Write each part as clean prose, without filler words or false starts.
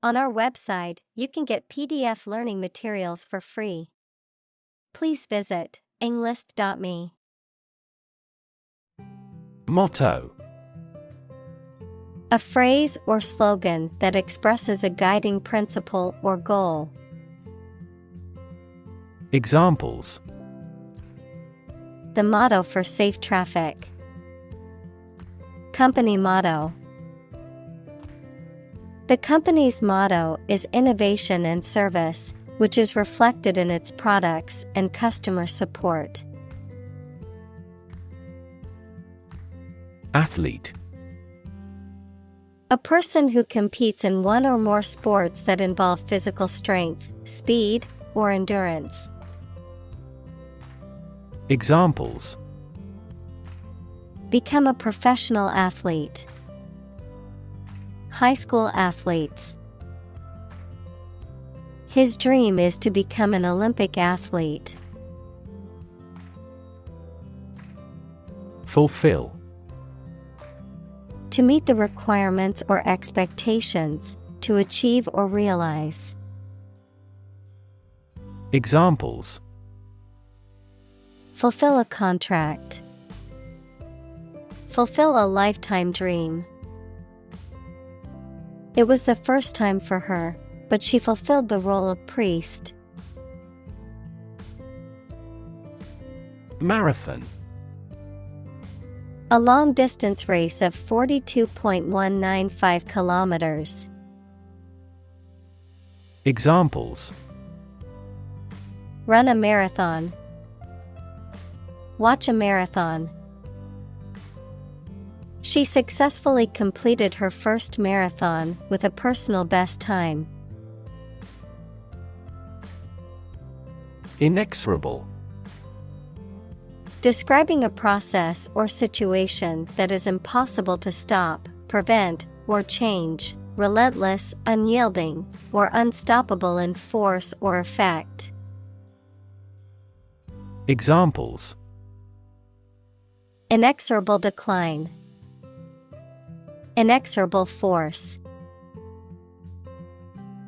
On our website, you can get PDF learning materials for free. Please visit englist.me. Motto. A phrase or slogan that expresses a guiding principle or goal. Examples: The motto for safe traffic. Company motto. The company's motto is innovation and service, which is reflected in its products and customer support. Athlete. A person who competes in one or more sports that involve physical strength, speed, or endurance. Examples: Become a professional athlete. High school athletes. His dream is to become an Olympic athlete. Fulfill. To meet the requirements or expectations, to achieve or realize. Examples: Fulfill a contract. Fulfill a lifetime dream. It was the first time for her, but she fulfilled the role of priest. Marathon. A long-distance race of 42.195 kilometers. Examples: Run a marathon. Watch a marathon. She successfully completed her first marathon with a personal best time. Inexorable. Describing a process or situation that is impossible to stop, prevent, or change, relentless, unyielding, or unstoppable in force or effect. Examples: Inexorable decline. Inexorable force.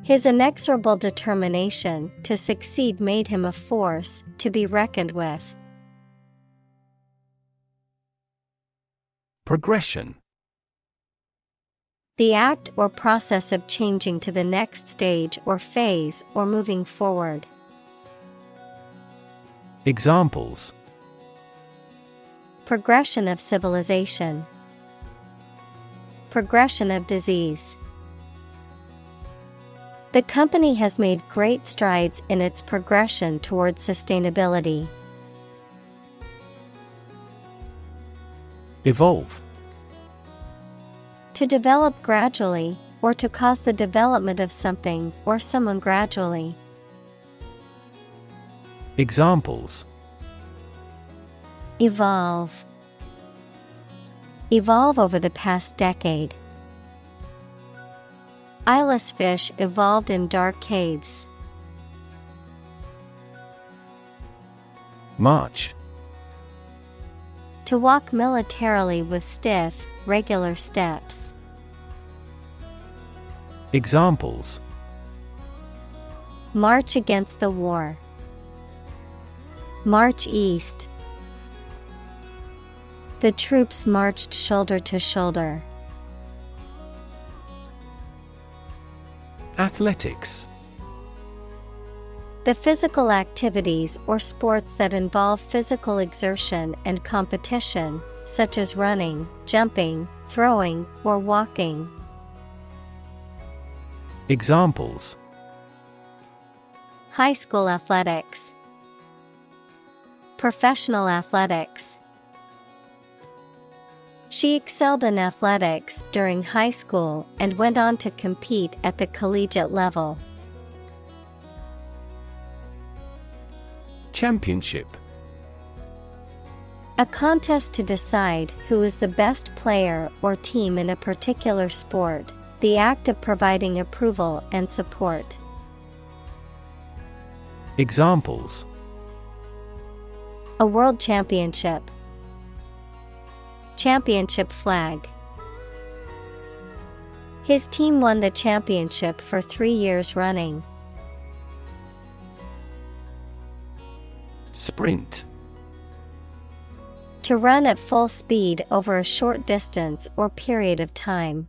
His inexorable determination to succeed made him a force to be reckoned with. Progression. The act or process of changing to the next stage or phase or moving forward. Examples: Progression of civilization. Progression of disease. The company has made great strides in its progression towards sustainability. Evolve. To develop gradually, or to cause the development of something or someone gradually. Examples: Evolve. Evolve over the past decade. Eyeless fish evolved in dark caves. March. To walk militarily with stiff, regular steps. Examples: March against the war. March east. The troops marched shoulder to shoulder. Athletics. The physical activities or sports that involve physical exertion and competition, such as running, jumping, throwing, or walking. Examples: High school athletics. Professional athletics. She excelled in athletics during high school and went on to compete at the collegiate level. Championship. A contest to decide who is the best player or team in a particular sport, the act of providing approval and support. Examples: A world championship. Championship flag. His team won the championship for 3 years running. Sprint. To run at full speed over a short distance or period of time.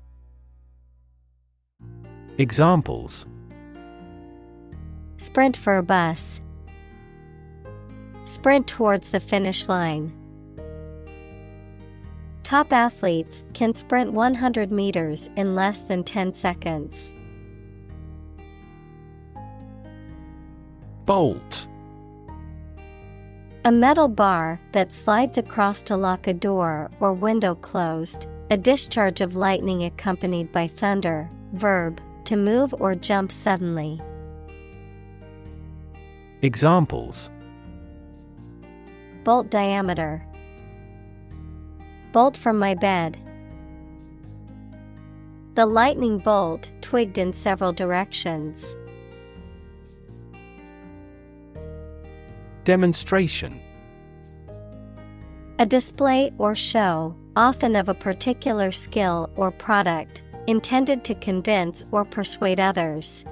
Examples: Sprint for a bus. Sprint towards the finish line. Top athletes can sprint 100 meters in less than 10 seconds. Bolt. A metal bar that slides across to lock a door or window closed. A discharge of lightning accompanied by thunder. Verb, to move or jump suddenly. Examples: Bolt diameter. Bolt from my bed. The lightning bolt twigged in several directions. Demonstration. A display or show, often of a particular skill or product, intended to convince or persuade others.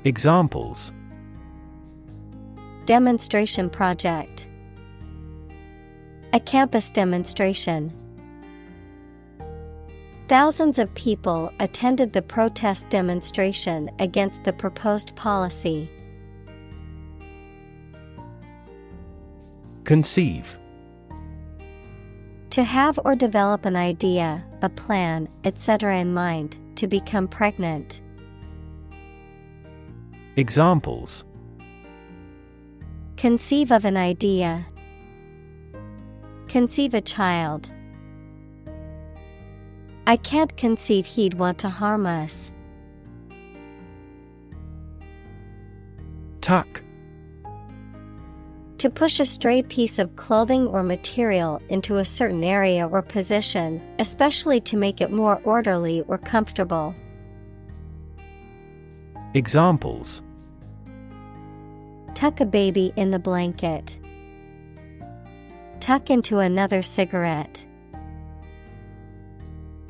Examples: Demonstration project. A campus demonstration. Thousands of people attended the protest demonstration against the proposed policy. Conceive. To have or develop an idea, a plan, etc. in mind, to become pregnant. Examples: Conceive of an idea. Conceive a child. I can't conceive he'd want to harm us. Tuck. To push a stray piece of clothing or material into a certain area or position, especially to make it more orderly or comfortable. Examples: Tuck a baby in the blanket. Tuck into another cigarette.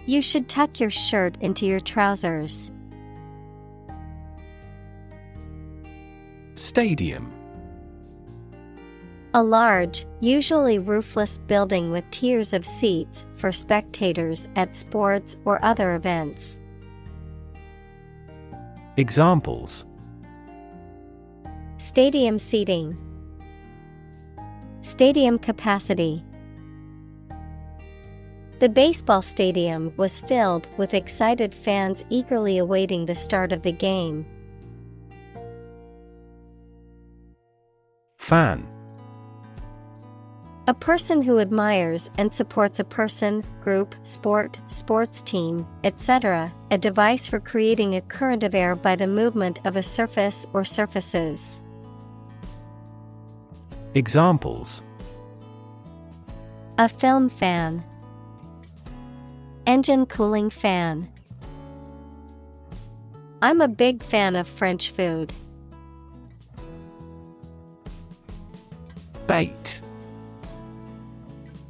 You should tuck your shirt into your trousers. Stadium. A large, usually roofless building with tiers of seats for spectators at sports or other events. Examples: Stadium seating. Stadium capacity. The baseball stadium was filled with excited fans eagerly awaiting the start of the game. Fan. A person who admires and supports a person, group, sport, sports team, etc. A device for creating a current of air by the movement of a surface or surfaces. Examples: A film fan. Engine cooling fan. I'm a big fan of French food. Bait.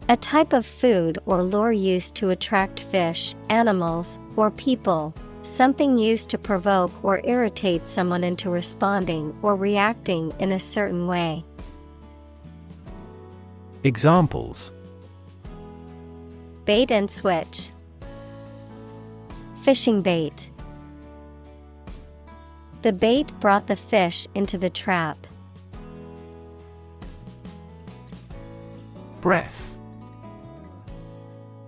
A type of food or lure used to attract fish, animals, or people, something used to provoke or irritate someone into responding or reacting in a certain way. Examples: Bait and switch. Fishing bait. The bait brought the fish into the trap. Breath.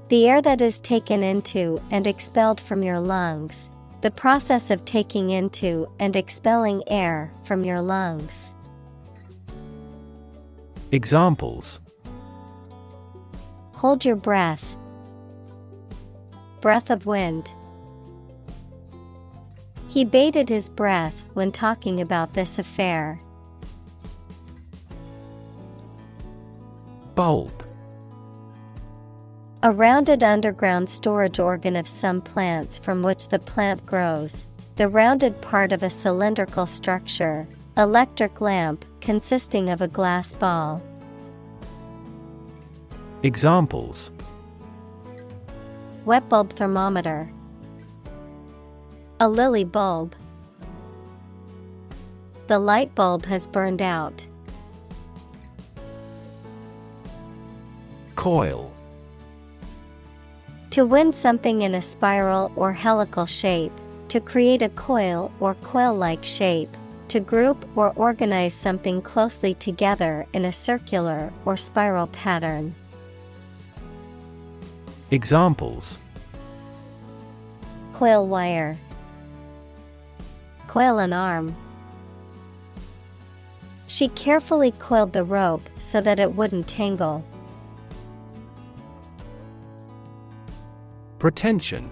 The air that is taken into and expelled from your lungs. The process of taking into and expelling air from your lungs. Examples: Hold your breath. Breath of wind. He bated his breath when talking about this affair. Bulb. A rounded underground storage organ of some plants from which the plant grows. The rounded part of a cylindrical structure. Electric lamp consisting of a glass ball. Wet bulb thermometer. A lily bulb. The light bulb has burned out. Coil. To wind something in a spiral or helical shape, to create a coil or coil-like shape, to group or organize something closely together in a circular or spiral pattern. Examples: Coil wire. Coil an arm. She carefully coiled the rope so that it wouldn't tangle. Pretension.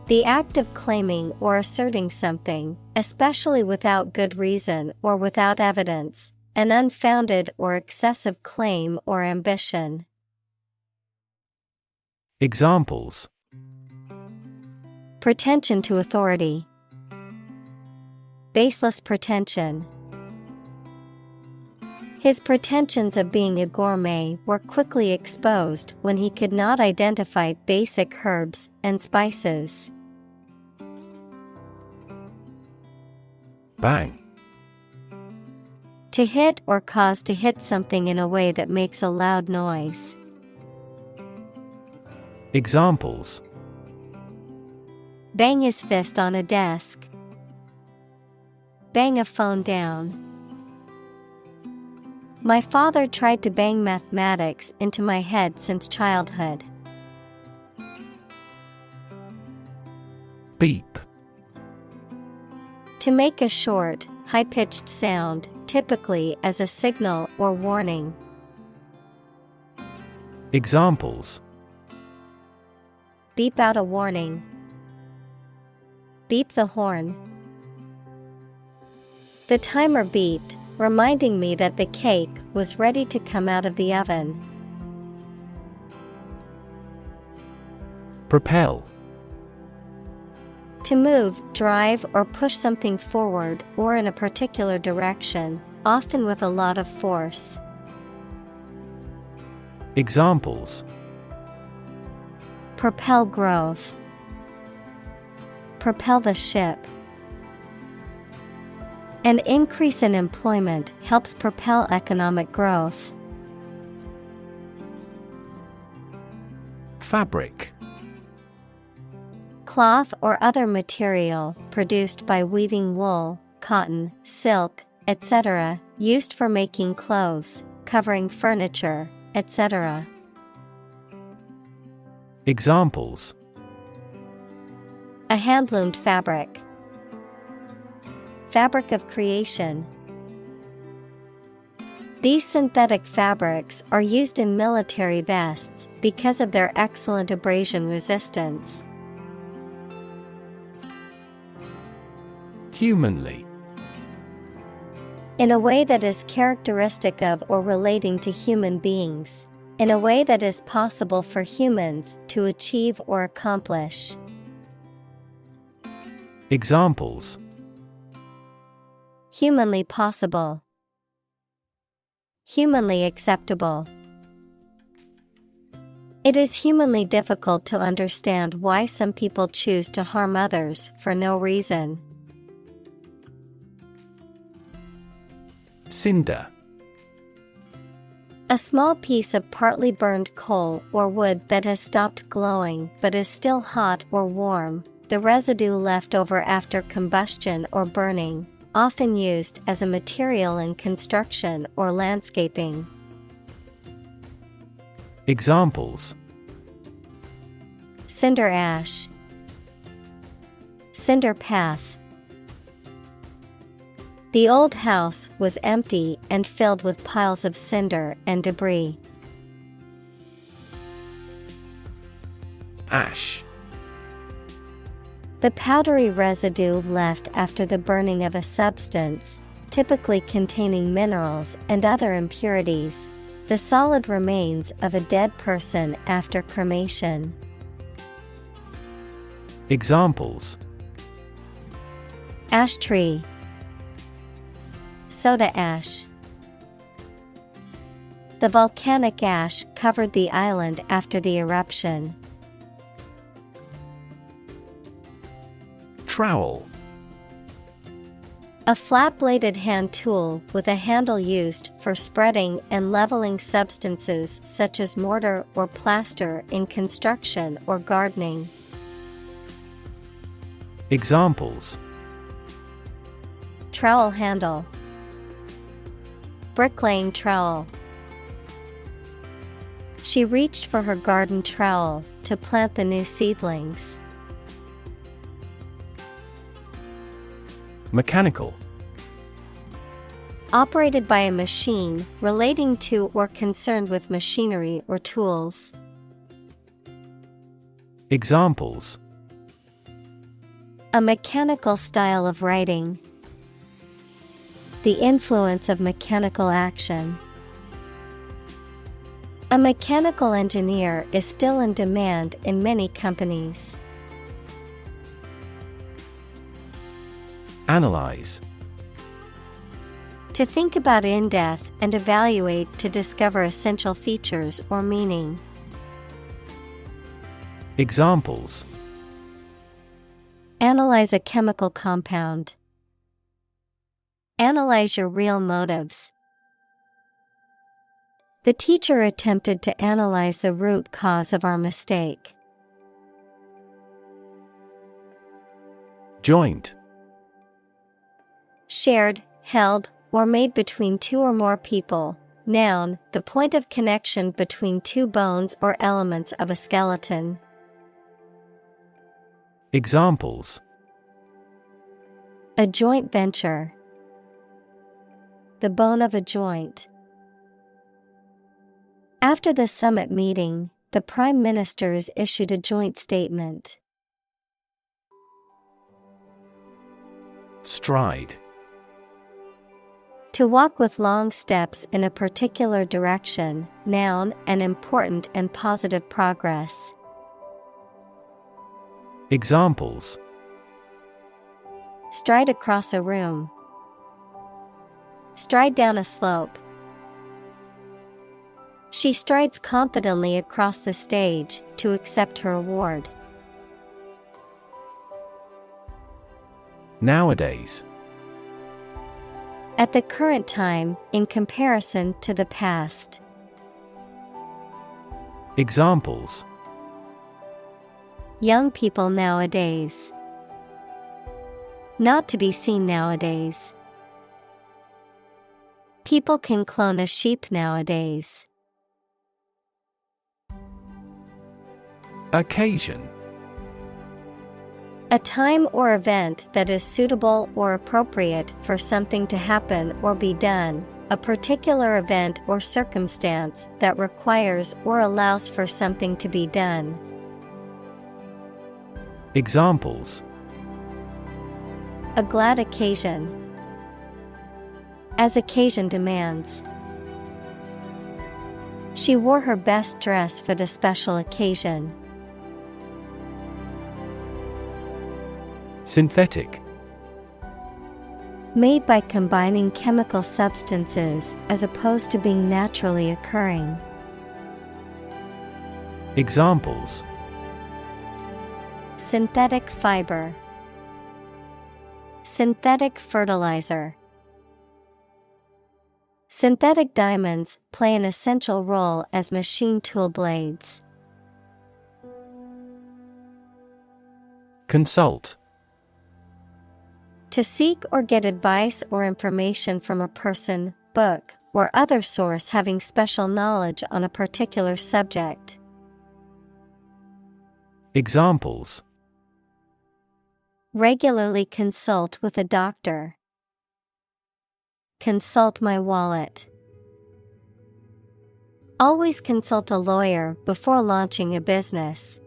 The act of claiming or asserting something, especially without good reason or without evidence, an unfounded or excessive claim or ambition. Examples: Pretension to authority. Baseless pretension. His pretensions of being a gourmet were quickly exposed when he could not identify basic herbs and spices. Bang. To hit or cause to hit something in a way that makes a loud noise. Examples: Bang his fist on a desk. Bang a phone down. My father tried to bang mathematics into my head since childhood. Beep. To make a short, high-pitched sound, typically as a signal or warning. Examples: Beep out a warning. Beep the horn. The timer beeped, reminding me that the cake was ready to come out of the oven. Propel. To move, drive, or push something forward or in a particular direction, often with a lot of force. Examples: Propel growth. Propel the ship. An increase in employment helps propel economic growth. Fabric. Cloth or other material produced by weaving wool, cotton, silk, etc., used for making clothes, covering furniture, etc. Examples: A hand-loomed fabric. Fabric of creation. These synthetic fabrics are used in military vests because of their excellent abrasion resistance. Humanly. In a way that is characteristic of or relating to human beings. In a way that is possible for humans to achieve or accomplish. Examples: Humanly possible. Humanly acceptable. It is humanly difficult to understand why some people choose to harm others for no reason. Cinder. A small piece of partly burned coal or wood that has stopped glowing but is still hot or warm, the residue left over after combustion or burning, often used as a material in construction or landscaping. Examples: Cinder ash. Cinder path. The old house was empty and filled with piles of cinder and debris. Ash. The powdery residue left after the burning of a substance, typically containing minerals and other impurities. The solid remains of a dead person after cremation. Examples: Ash tree. Soda ash. The volcanic ash covered the island after the eruption. Trowel. A flat-bladed hand tool with a handle used for spreading and leveling substances such as mortar or plaster in construction or gardening. Examples: Trowel handle, bricklaying trowel. She reached for her garden trowel to plant the new seedlings. Mechanical. Operated by a machine, relating to or concerned with machinery or tools. Examples: A mechanical style of writing. The influence of mechanical action. A mechanical engineer is still in demand in many companies. Analyze. To think about in depth and evaluate to discover essential features or meaning. Examples: Analyze a chemical compound. Analyze your real motives. The teacher attempted to analyze the root cause of our mistake. Joint. Shared, held, or made between two or more people. Noun, the point of connection between two bones or elements of a skeleton. Examples: A joint venture. The bone of a joint. After the summit meeting, the prime ministers issued a joint statement. Stride. To walk with long steps in a particular direction, noun, an important and positive progress. Examples: Stride across a room. Stride down a slope. She strides confidently across the stage to accept her award. Nowadays. At the current time, in comparison to the past. Examples: Young people nowadays. Not to be seen nowadays. People can clone a sheep nowadays. Occasion. A time or event that is suitable or appropriate for something to happen or be done, a particular event or circumstance that requires or allows for something to be done. Examples: A glad occasion. As occasion demands. She wore her best dress for the special occasion. Synthetic. Made by combining chemical substances as opposed to being naturally occurring. Examples: Synthetic fiber. Synthetic fertilizer. Synthetic diamonds play an essential role as machine tool blades. Consult. To seek or get advice or information from a person, book, or other source having special knowledge on a particular subject. Examples: Regularly consult with a doctor. Consult my wallet. Always consult a lawyer before launching a business.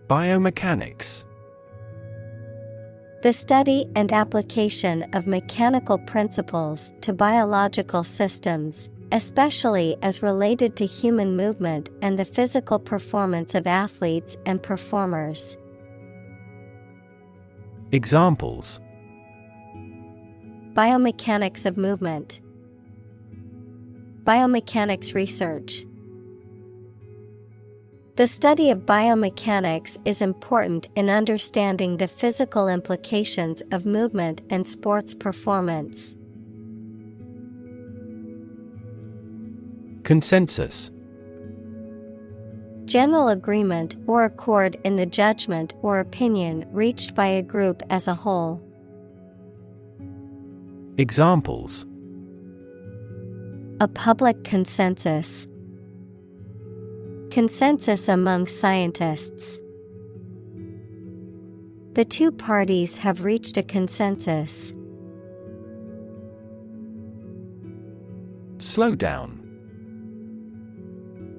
Biomechanics. The study and application of mechanical principles to biological systems, especially as related to human movement and the physical performance of athletes and performers. Biomechanics of movement. Biomechanics research. The study of biomechanics is important in understanding the physical implications of movement and sports performance. Consensus. General agreement or accord in the judgment or opinion reached by a group as a whole. Examples: A public consensus. Consensus among scientists. The two parties have reached a consensus. Slow down.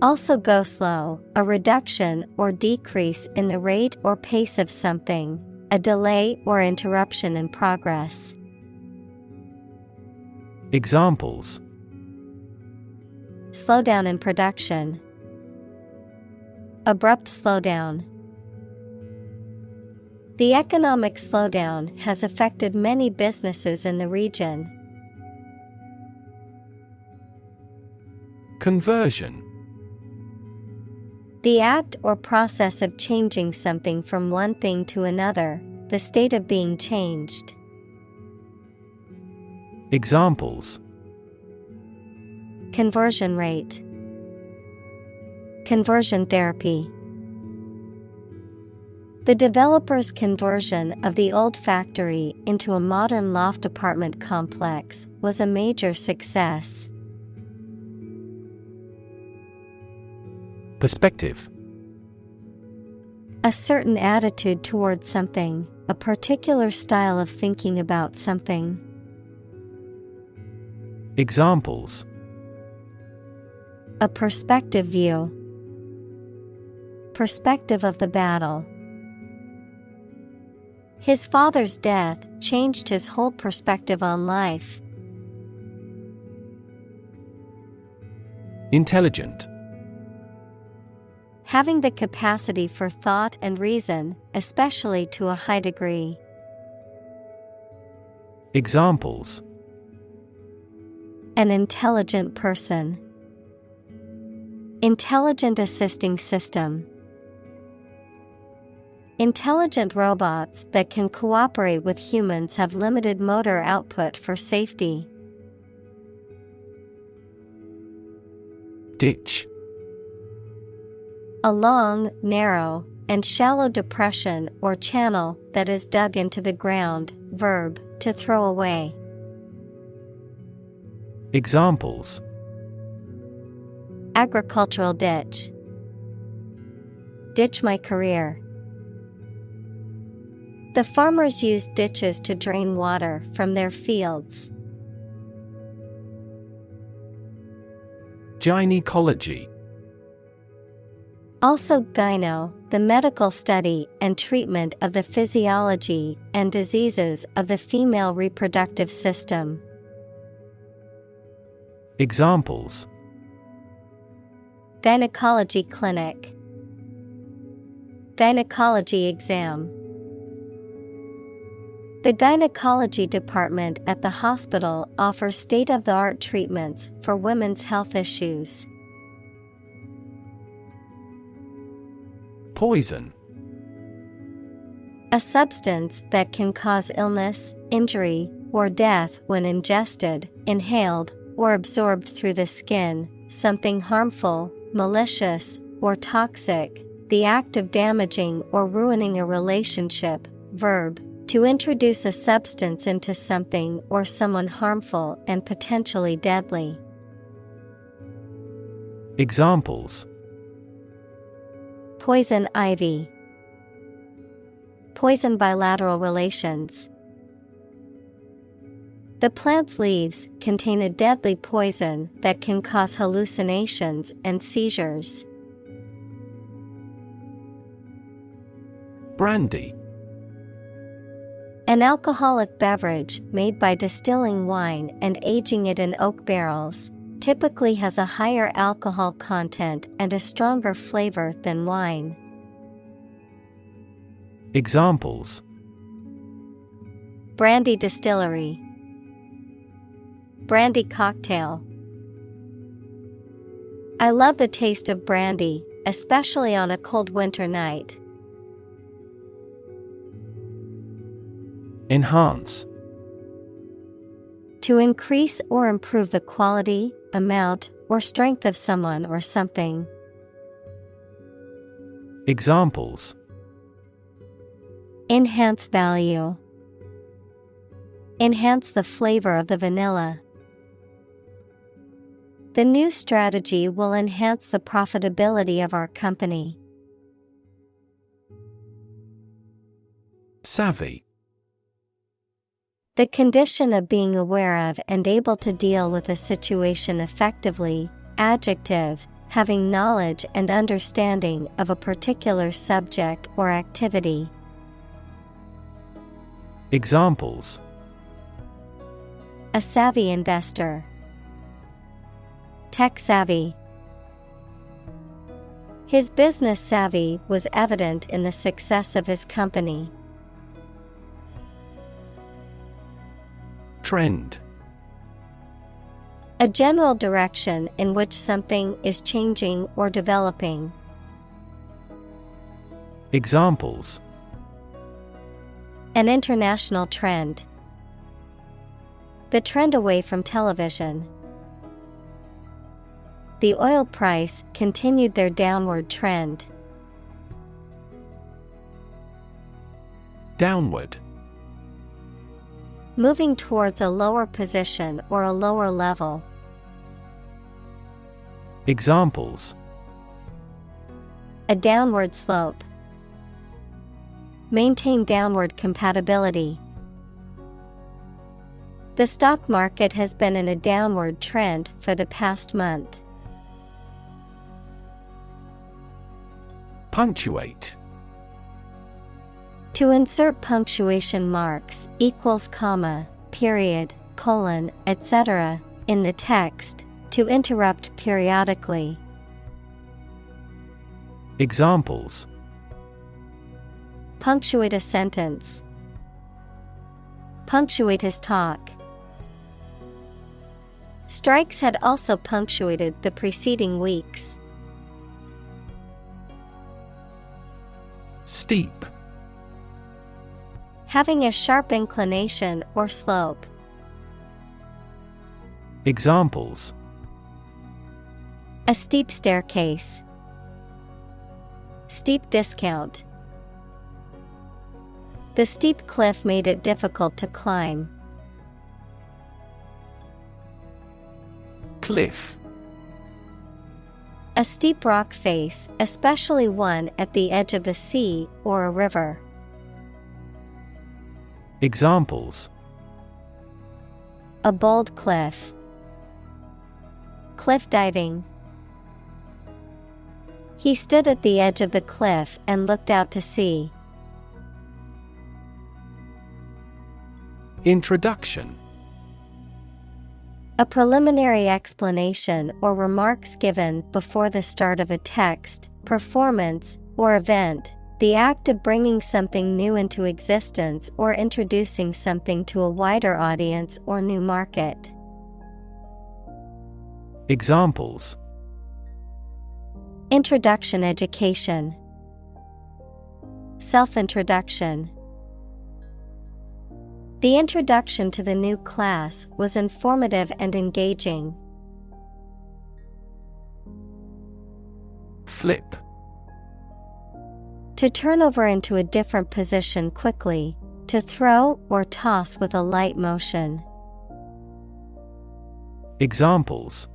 Also go slow, a reduction or decrease in the rate or pace of something, a delay or interruption in progress. Examples: Slow down in production. Abrupt slowdown. The economic slowdown has affected many businesses in the region. Conversion. The act or process of changing something from one thing to another, the state of being changed. Examples: Conversion rate. Conversion therapy. The developer's conversion of the old factory into a modern loft apartment complex was a major success. Perspective. A certain attitude towards something, a particular style of thinking about something. Examples: A perspective view. Perspective of the battle. His father's death changed his whole perspective on life. Intelligent. Having the capacity for thought and reason, especially to a high degree. Examples: An intelligent person. Intelligent assisting system. Intelligent robots that can cooperate with humans have limited motor output for safety. Ditch. A long, narrow, and shallow depression or channel that is dug into the ground. Verb, to throw away. Examples: Agricultural ditch. Ditch my career. The farmers used ditches to drain water from their fields. Gynecology. Also gyno, the medical study and treatment of the physiology and diseases of the female reproductive system. Examples: Gynecology clinic. Gynecology exam. The gynecology department at the hospital offers state-of-the-art treatments for women's health issues. Poison. A substance that can cause illness, injury, or death when ingested, inhaled, or absorbed through the skin, something harmful, malicious, or toxic, the act of damaging or ruining a relationship. Verb, to introduce a substance into something or someone harmful and potentially deadly. Examples: Poison ivy. Poison bilateral relations. The plant's leaves contain a deadly poison that can cause hallucinations and seizures. Brandy. An alcoholic beverage made by distilling wine and aging it in oak barrels, typically has a higher alcohol content and a stronger flavor than wine. Examples: Brandy distillery. Brandy cocktail. I love the taste of brandy, especially on a cold winter night. Enhance. To increase or improve the quality, amount, or strength of someone or something. Examples. Enhance value. Enhance the flavor of the vanilla. The new strategy will enhance the profitability of our company. Savvy. The condition of being aware of and able to deal with a situation effectively. Adjective, having knowledge and understanding of a particular subject or activity. Examples. A savvy investor. Tech savvy. His business savvy was evident in the success of his company. Trend. A general direction in which something is changing or developing. Examples. An international trend. The trend away from television. The oil price continued their downward trend. Downward. Moving towards a lower position or a lower level. Examples. A downward slope. Maintain downward compatibility. The stock market has been in a downward trend for the past month. Punctuate. To insert punctuation marks, equals comma, period, colon, etc. in the text, to interrupt periodically. Examples. Punctuate a sentence. Punctuate his talk. Strikes had also punctuated the preceding weeks. Steep. Having a sharp inclination or slope. Examples. A steep staircase. Steep discount. The steep cliff made it difficult to climb. Cliff. A steep rock face, especially one at the edge of the sea or a river. Examples. A bold cliff. Cliff diving. He stood at the edge of the cliff and looked out to sea. Introduction. A preliminary explanation or remarks given before the start of a text, performance, or event. The act of bringing something new into existence or introducing something to a wider audience or new market. Examples. Introduction education. Self-introduction. The introduction to the new class was informative and engaging. Flip. To turn over into a different position quickly, to throw or toss with a light motion. Examples.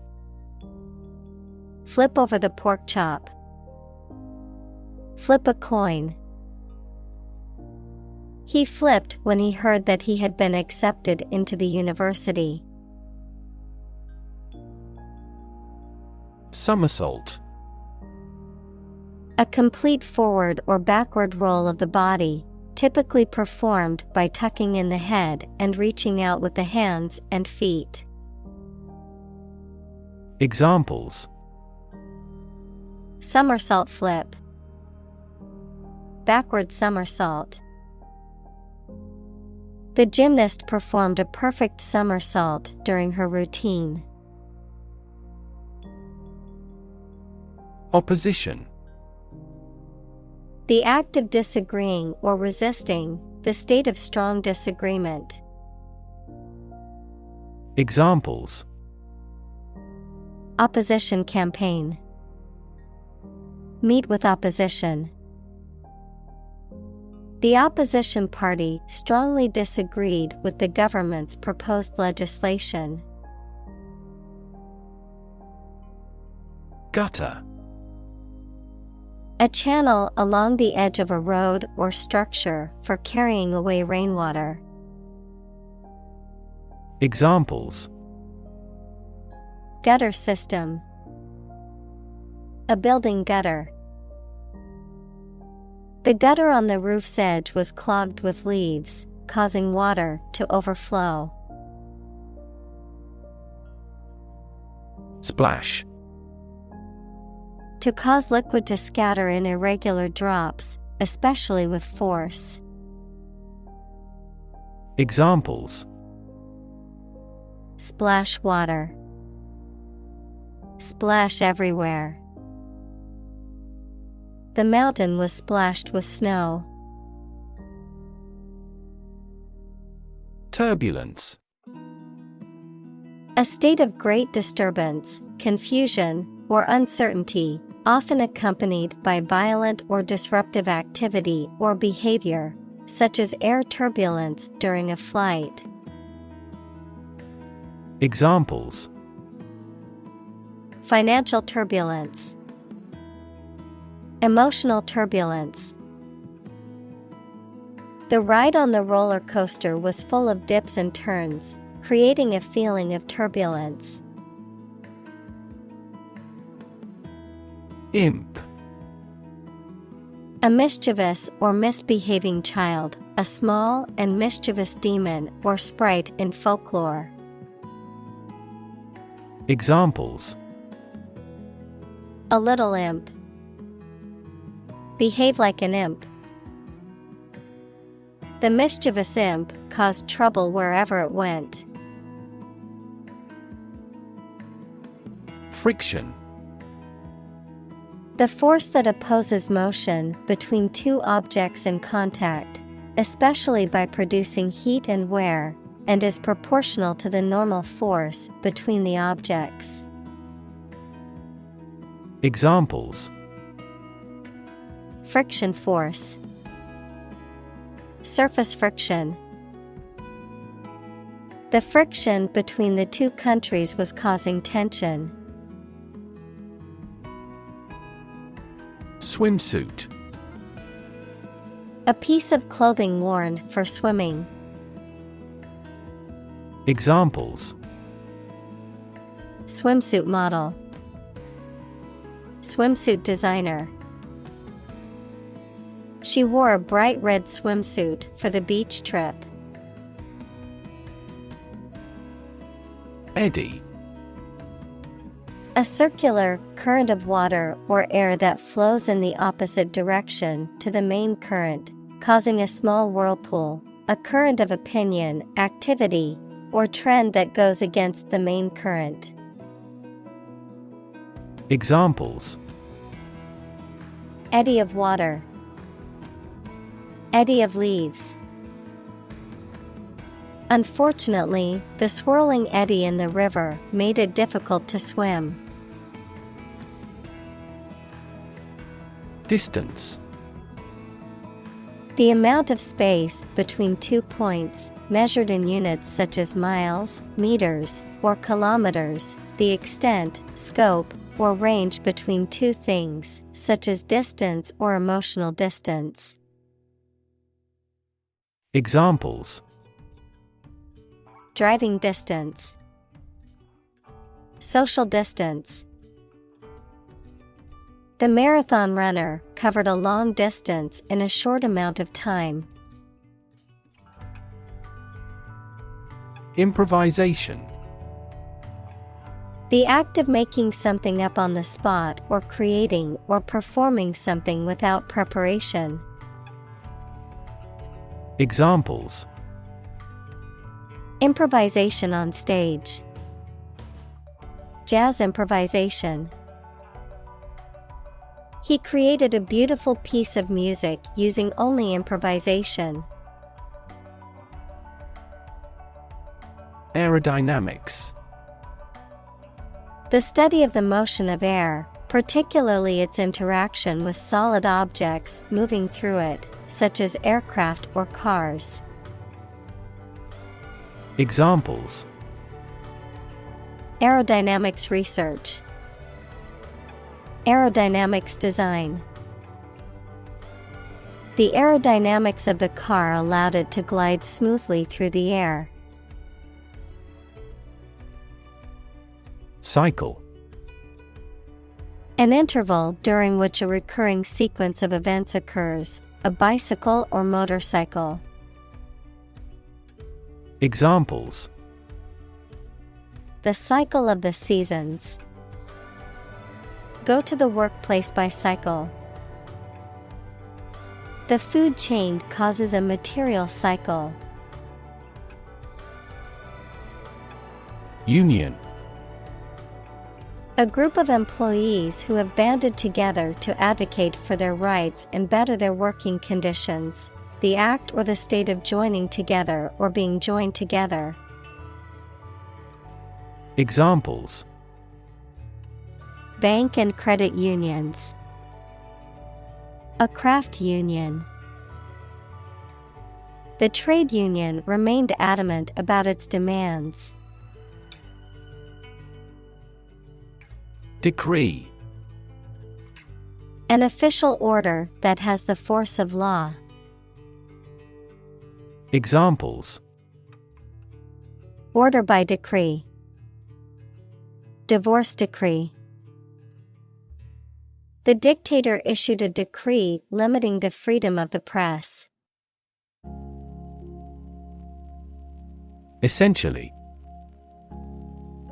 Flip over the pork chop. Flip a coin. He flipped when he heard that he had been accepted into the university. Somersault. A complete forward or backward roll of the body, typically performed by tucking in the head and reaching out with the hands and feet. Examples. Somersault flip. Backward somersault. The gymnast performed a perfect somersault during her routine. Opposition. The act of disagreeing or resisting, the state of strong disagreement. Examples: Opposition campaign. Meet with opposition. The opposition party strongly disagreed with the government's proposed legislation. Gutter. A channel along the edge of a road or structure for carrying away rainwater. Examples: Gutter system. A building gutter. The gutter on the roof's edge was clogged with leaves, causing water to overflow. Splash. To cause liquid to scatter in irregular drops, especially with force. Examples: Splash water. Splash everywhere. The mountain was splashed with snow. Turbulence. A state of great disturbance, confusion, or uncertainty, often accompanied by violent or disruptive activity or behavior, such as air turbulence during a flight. Examples: Financial turbulence. Emotional turbulence. The ride on the roller coaster was full of dips and turns, creating a feeling of turbulence. Imp. A mischievous or misbehaving child, a small and mischievous demon or sprite in folklore. Examples: A little imp. Behave like an imp. The mischievous imp caused trouble wherever it went. Friction. The force that opposes motion between two objects in contact, especially by producing heat and wear, and is proportional to the normal force between the objects. Examples: Friction force. Surface friction. The friction between the two countries was causing tension. Swimsuit. A piece of clothing worn for swimming. Examples: Swimsuit model. Swimsuit designer. She wore a bright red swimsuit for the beach trip. Eddy. A circular current of water or air that flows in the opposite direction to the main current, causing a small whirlpool, a current of opinion, activity, or trend that goes against the main current. Examples: Eddy of water. Eddy of leaves. Unfortunately, the swirling eddy in the river made it difficult to swim. Distance. The amount of space between 2 points, measured in units such as miles, meters, or kilometers, the extent, scope, or range between two things, such as distance or emotional distance. Examples: Driving distance. Social distance. The marathon runner covered a long distance in a short amount of time. Improvisation. The act of making something up on the spot or creating or performing something without preparation. Examples: Improvisation on stage. Jazz improvisation. He created a beautiful piece of music using only improvisation. Aerodynamics. The study of the motion of air, particularly its interaction with solid objects moving through it, such as aircraft or cars. Examples: Aerodynamics research. Aerodynamics design. The aerodynamics of the car allowed it to glide smoothly through the air. Cycle. An interval during which a recurring sequence of events occurs, a bicycle or motorcycle. Examples: The cycle of the seasons. Go to the workplace by cycle. The food chain causes a material cycle. Union. A group of employees who have banded together to advocate for their rights and better their working conditions. The act or the state of joining together or being joined together. Examples: Bank and credit unions. A craft union. The trade union remained adamant about its demands. Decree. An official order that has the force of law. Examples: Order by decree. Divorce decree. The dictator issued a decree limiting the freedom of the press. Essentially.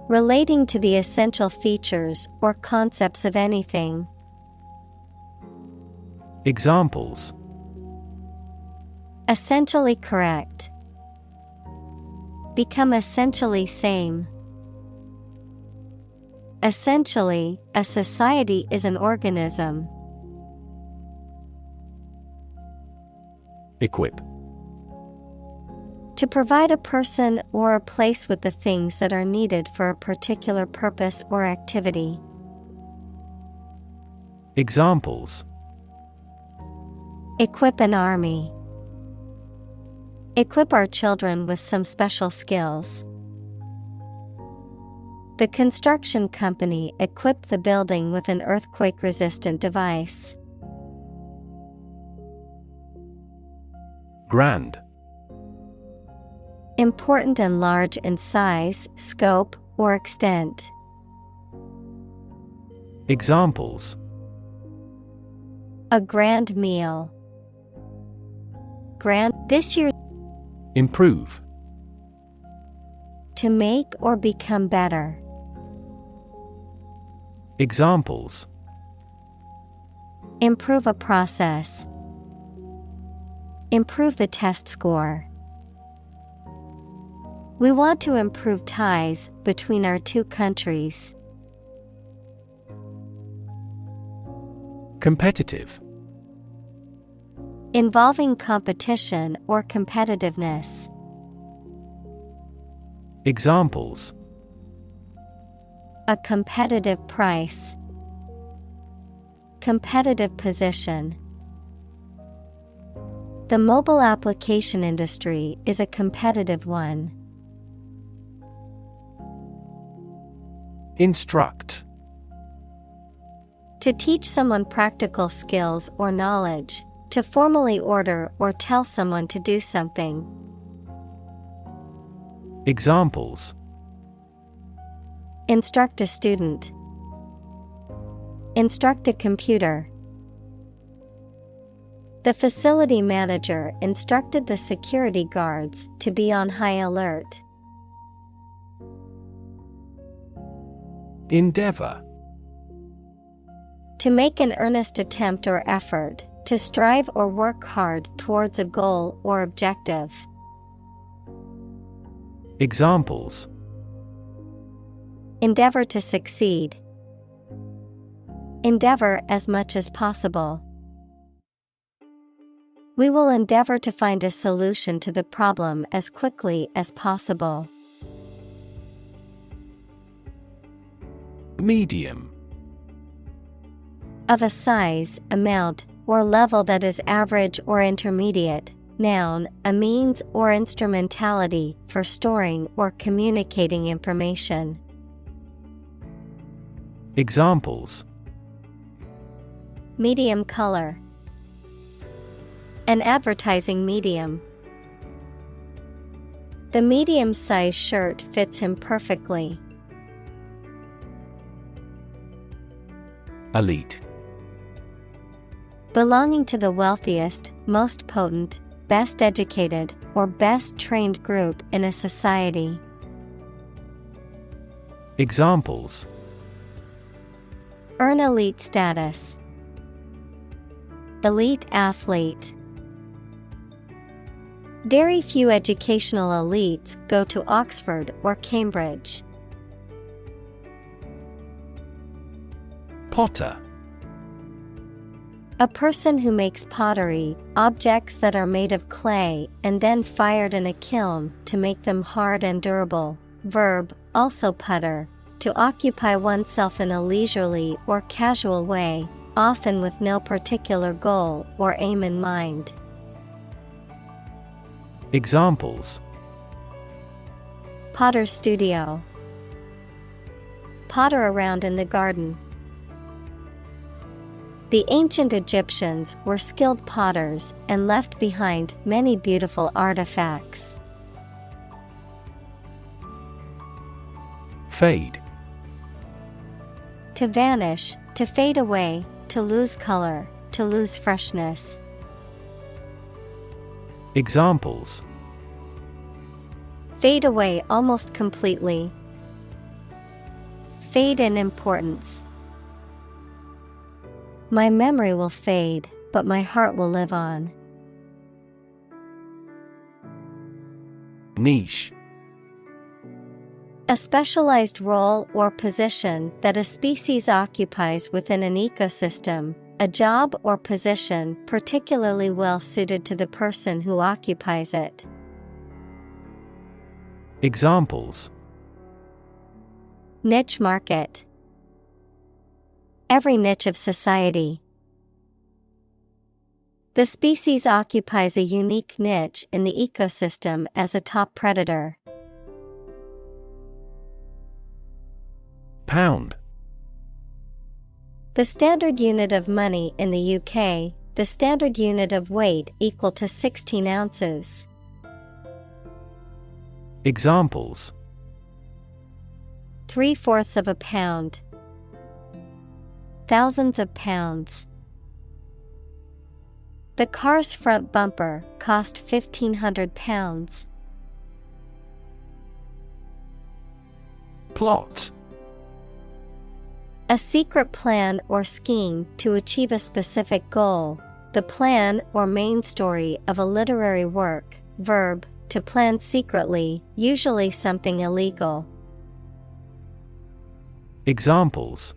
Relating to the essential features or concepts of anything. Examples: Essentially correct. Become essentially same. Essentially, a society is an organism. Equip. To provide a person or a place with the things that are needed for a particular purpose or activity. Examples: Equip an army. Equip our children with some special skills. The construction company equipped the building with an earthquake-resistant device. Grand. Important and large in size, scope, or extent. Examples: A grand meal. Grand this year. Improve. To make or become better. Examples: Improve a process. Improve the test score. We want to improve ties between our two countries. Competitive. Involving competition or competitiveness. Examples: A competitive price. Competitive position. The mobile application industry is a competitive one. Instruct. To teach someone practical skills or knowledge, to formally order or tell someone to do something. Examples: Instruct a student. Instruct a computer. The facility manager instructed the security guards to be on high alert. Endeavor. To make an earnest attempt or effort, to strive or work hard towards a goal or objective. Examples: endeavor to succeed. Endeavor as much as possible. We will endeavor to find a solution to the problem as quickly as possible. Medium. Of a size, amount, or level that is average or intermediate. Noun, a means or instrumentality for storing or communicating information. Examples: medium color. An advertising medium. The medium-sized shirt fits him perfectly. Elite. Belonging to the wealthiest, most potent, best educated, or best trained group in a society. Examples: earn elite status. Elite athlete. Very few educational elites go to Oxford or Cambridge. Potter. A person who makes pottery, objects that are made of clay and then fired in a kiln to make them hard and durable. Verb, also putter, to occupy oneself in a leisurely or casual way, often with no particular goal or aim in mind. Examples: potter's studio. Potter around in the garden. The ancient Egyptians were skilled potters and left behind many beautiful artifacts. Fade. To vanish, to fade away, to lose color, to lose freshness. Examples: fade away almost completely. Fade in importance. My memory will fade, but my heart will live on. Niche. A specialized role or position that a species occupies within an ecosystem, a job or position particularly well suited to the person who occupies it. Examples: niche market. Every niche of society. The species occupies a unique niche in the ecosystem as a top predator. Pound. The standard unit of money in the UK, the standard unit of weight equal to 16 ounces. Examples: 3/4 of a pound. Thousands of pounds. The car's front bumper cost £1,500. Plot. A secret plan or scheme to achieve a specific goal, the plan or main story of a literary work. Verb, to plan secretly, usually something illegal. Examples: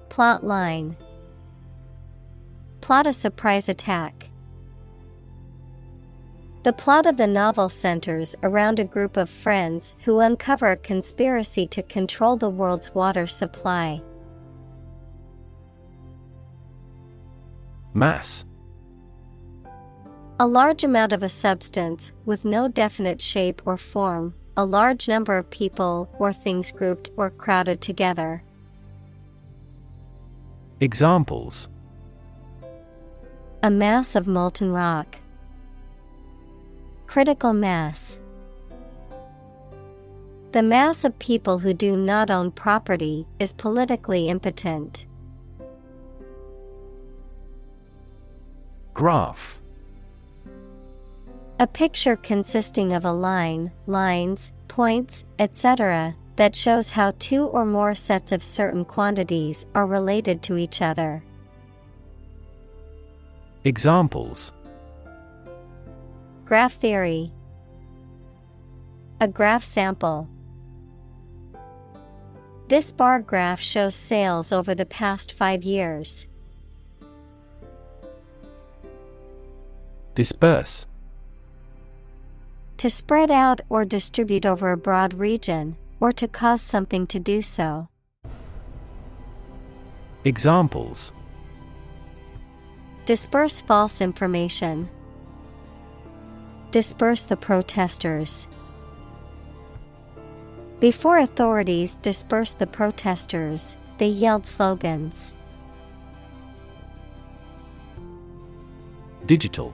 plot line. Plot a surprise attack. The plot of the novel centers around a group of friends who uncover a conspiracy to control the world's water supply. Mass. A large amount of a substance with no definite shape or form, a large number of people or things grouped or crowded together. Examples: a mass of molten rock. Critical mass. The mass of people who do not own property is politically impotent. Graph. A picture consisting of a line, lines, points, etc., that shows how two or more sets of certain quantities are related to each other. Examples: graph theory. A graph sample. This bar graph shows sales over the past 5 years. Disperse. To spread out or distribute over a broad region, or to cause something to do so. Examples: Disperse false information. Disperse the protesters. Before authorities dispersed the protesters, they yelled slogans. Digital.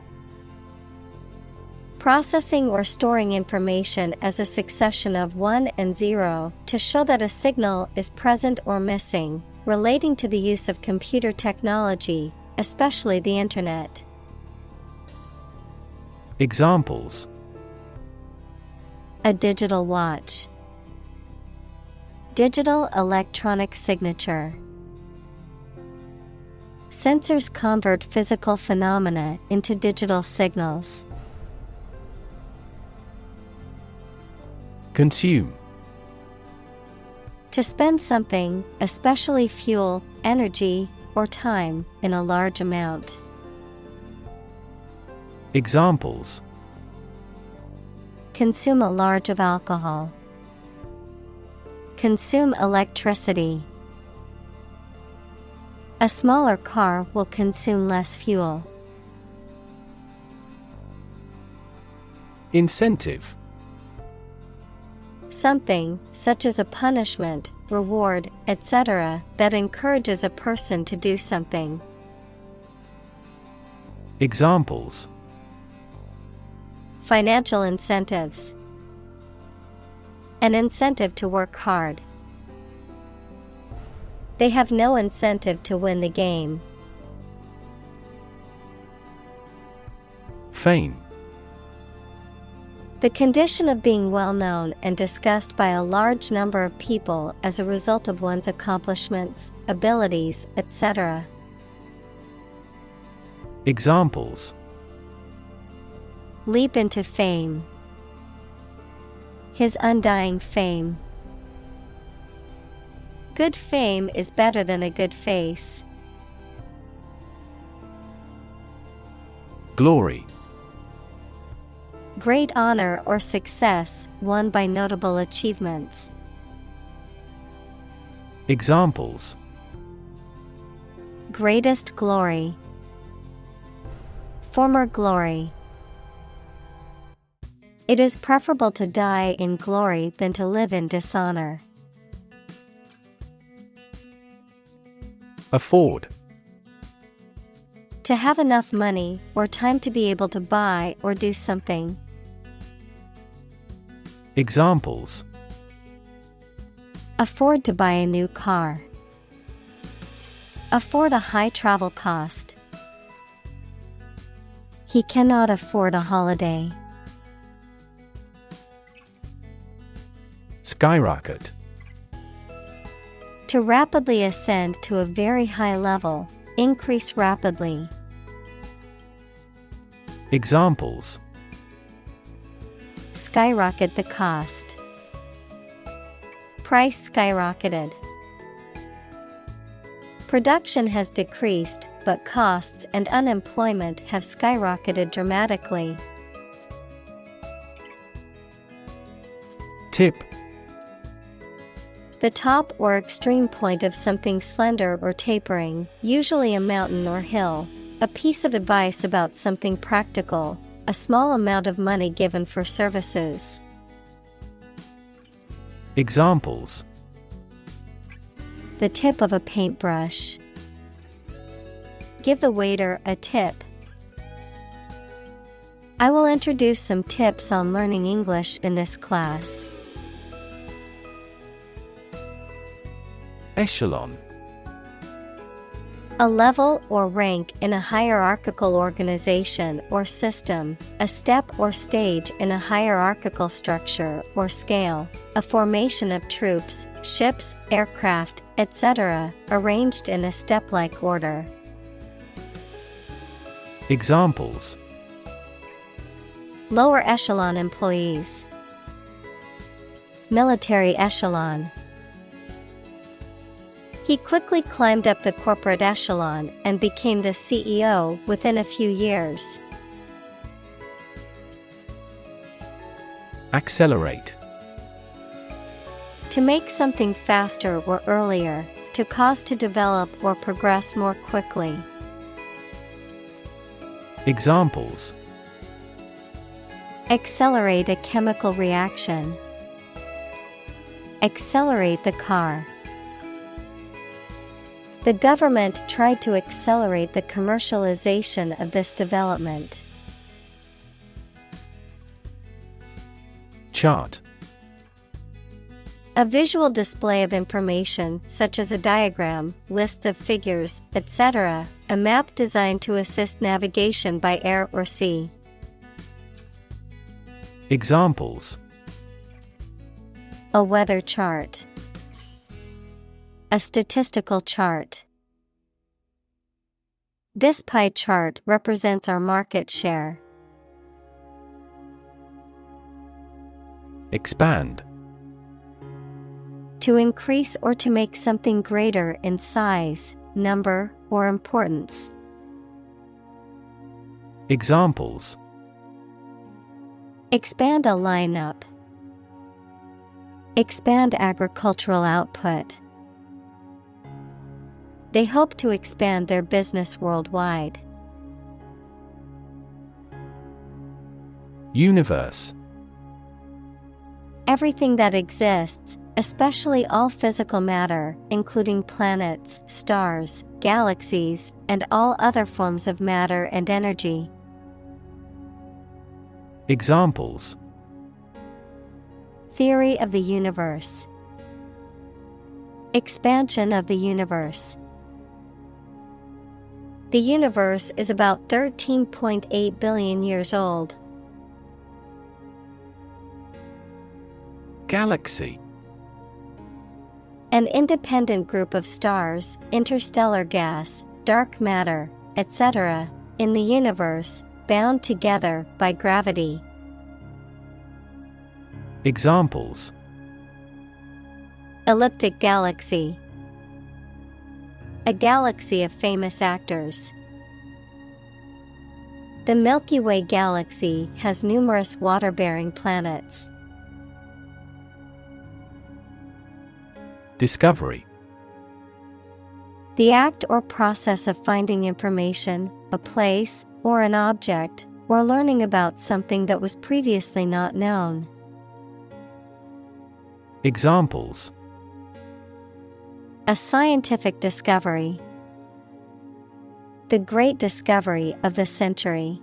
Processing or storing information as a succession of 1 and 0 to show that a signal is present or missing, relating to the use of computer technology, especially the Internet. Examples: A digital watch. Digital electronic signature. Sensors convert physical phenomena into digital signals. Consume. To spend something, especially fuel, energy, or time, in a large amount. Examples: Consume a large of alcohol. Consume electricity. A smaller car will consume less fuel. Incentive. Something, such as a punishment, reward, etc., that encourages a person to do something. Examples: Financial incentives. An incentive to work hard. They have no incentive to win the game. Fame. The condition of being well known and discussed by a large number of people as a result of one's accomplishments, abilities, etc. Examples: Leap into fame. His undying fame. Good fame is better than a good face. Glory. Great honor or success won by notable achievements. Examples: Greatest glory. Former glory. It is preferable to die in glory than to live in dishonor. Afford. To have enough money or time to be able to buy or do something. Examples: Afford to buy a new car. Afford a high travel cost. He cannot afford a holiday. Skyrocket. To rapidly ascend to a very high level, increase rapidly. Examples: Skyrocket the cost. Price skyrocketed. Production has decreased, but costs and unemployment have skyrocketed dramatically. Tip. The top or extreme point of something slender or tapering, usually a mountain or hill. A piece of advice about something practical, a small amount of money given for services. Examples: The tip of a paintbrush. Give the waiter a tip. I will introduce some tips on learning English in this class. Echelon. A level or rank in a hierarchical organization or system, a step or stage in a hierarchical structure or scale, a formation of troops, ships, aircraft, etc., arranged in a step-like order. Examples: Lower echelon employees. military echelon. He quickly climbed up the corporate echelon and became the CEO within a few years. Accelerate. To make something faster or earlier, to cause to develop or progress more quickly. Examples: accelerate a chemical reaction. Accelerate the car. The government tried to accelerate the commercialization of this development. Chart. A visual display of information such as a diagram, lists of figures, etc., a map designed to assist navigation by air or sea. Examples: a weather chart. A statistical chart. This pie chart represents our market share. Expand. To increase or to make something greater in size, number, or importance. Examples: expand a lineup. Expand agricultural output. They hope to expand their business worldwide. Universe. Everything that exists, especially all physical matter, including planets, stars, galaxies, and all other forms of matter and energy. Examples: theory of the universe. Expansion of the universe. The universe is about 13.8 billion years old. Galaxy. An independent group of stars, interstellar gas, dark matter, etc., in the universe, bound together by gravity. Examples: elliptic galaxy. A galaxy of famous actors. The Milky Way galaxy has numerous water-bearing planets. Discovery. The act or process of finding information, a place, or an object, or learning about something that was previously not known. Examples: a scientific discovery. The great discovery of the century.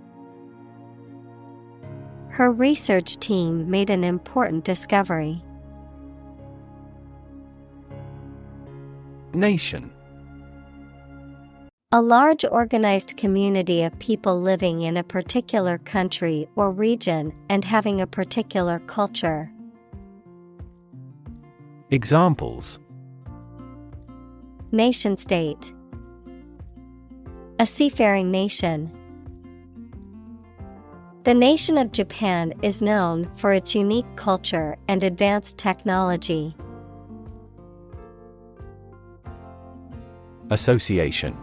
Her research team made an important discovery. Nation. A large organized community of people living in a particular country or region and having a particular culture. Examples: nation-state. A seafaring nation. The nation of Japan is known for its unique culture and advanced technology. Association.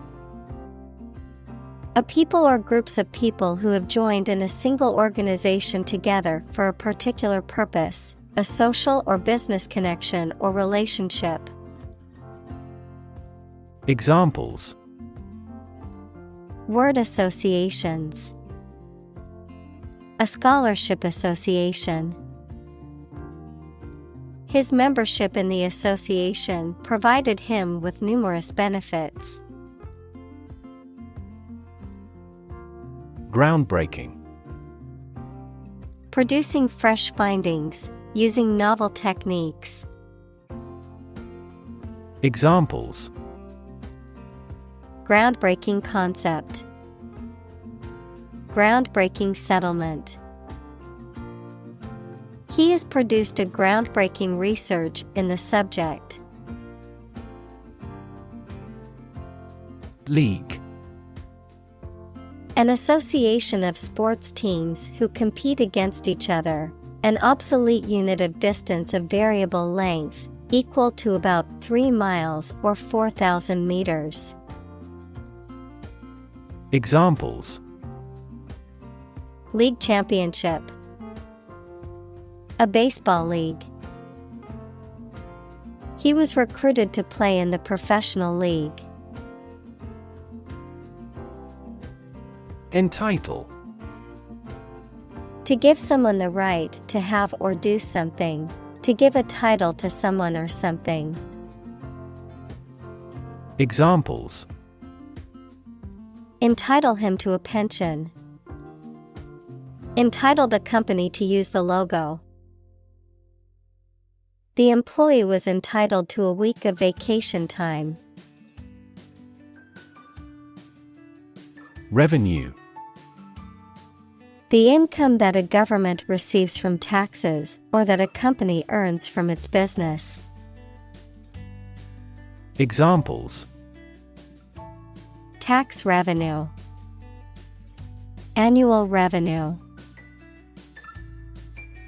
A people or groups of people who have joined in a single organization together for a particular purpose, a social or business connection or relationship. Examples: word associations. A scholarship association. His membership in the association provided him with numerous benefits. Groundbreaking. Producing fresh findings, using novel techniques. Examples: groundbreaking concept. Groundbreaking settlement. He has produced a groundbreaking research in the subject. League. An association of sports teams who compete against each other, An obsolete unit of distance of variable length, equal to about 3 miles or 4,000 meters. Examples: League championship. A baseball league. He was recruited to play in the professional league. Entitle. To give someone the right to have or do something. To give a title to someone or something. Examples: Entitle him to a pension. Entitle the company to use the logo. The employee was entitled to a week of vacation time. Revenue. The income that a government receives from taxes or that a company earns from its business. Examples: Tax revenue. Annual revenue.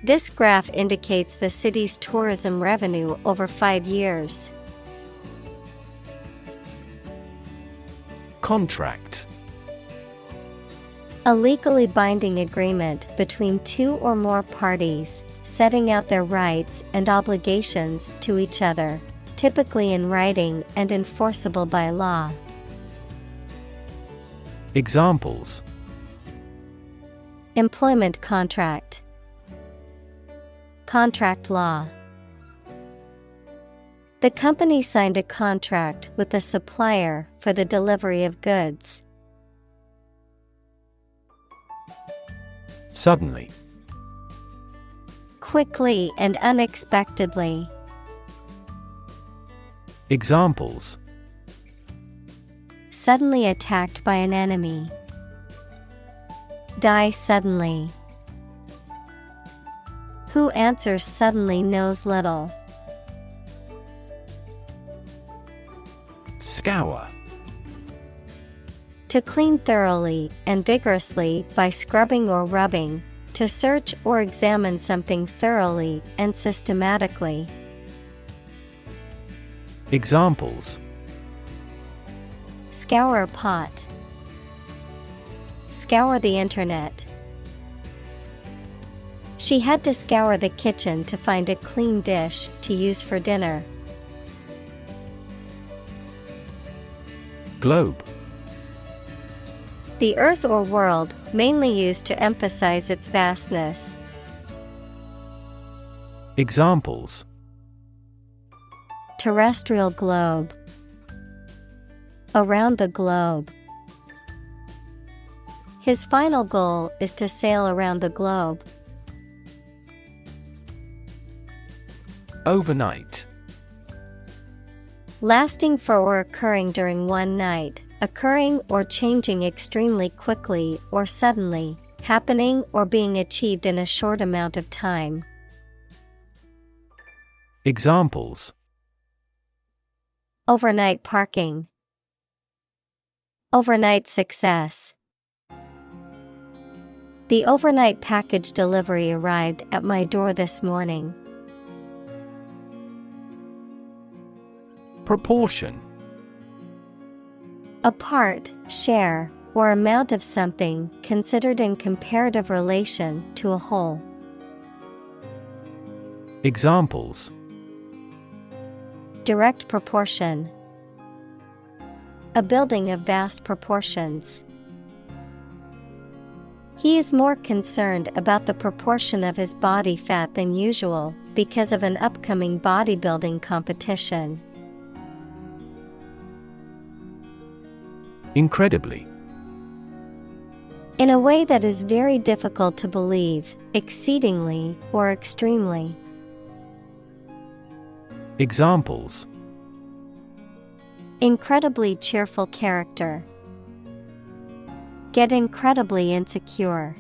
This graph indicates the city's tourism revenue over 5 years. Contract. A legally binding agreement between two or more parties, setting out their rights and obligations to each other, typically in writing and enforceable by law. Examples: Employment contract. Contract law. The company signed a contract with the supplier for the delivery of goods. Suddenly. Quickly and unexpectedly. Examples: Suddenly attacked by an enemy. Die suddenly. Who answers suddenly knows little. Scour. To clean thoroughly and vigorously by scrubbing or rubbing, to search or examine something thoroughly and systematically. Examples: Scour a pot. Scour the internet. She had to scour the kitchen to find a clean dish to use for dinner. Globe. The earth or world, mainly used to emphasize its vastness. Examples: Terrestrial globe. Around the globe. His final goal is to sail around the globe. Overnight. Lasting for or occurring during one night, occurring or changing extremely quickly or suddenly, happening or being achieved in a short amount of time. Examples: Overnight parking. Overnight success. The overnight package delivery arrived at my door this morning. Proportion. A part, share, or amount of something considered in comparative relation to a whole. Examples: Direct proportion. A building of vast proportions. He is more concerned about the proportion of his body fat than usual because of an upcoming bodybuilding competition. Incredibly. In a way that is very difficult to believe, exceedingly or extremely. Examples: Incredibly cheerful character. Get incredibly insecure.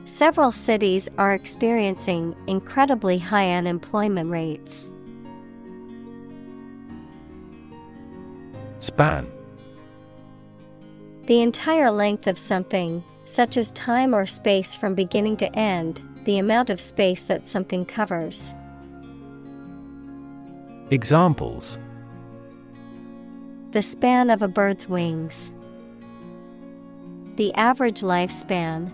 Several cities are experiencing incredibly high unemployment rates. Span. The entire length of something, such as time or space from beginning to end, the amount of space that something covers. Examples: The span of a bird's wings. The average lifespan.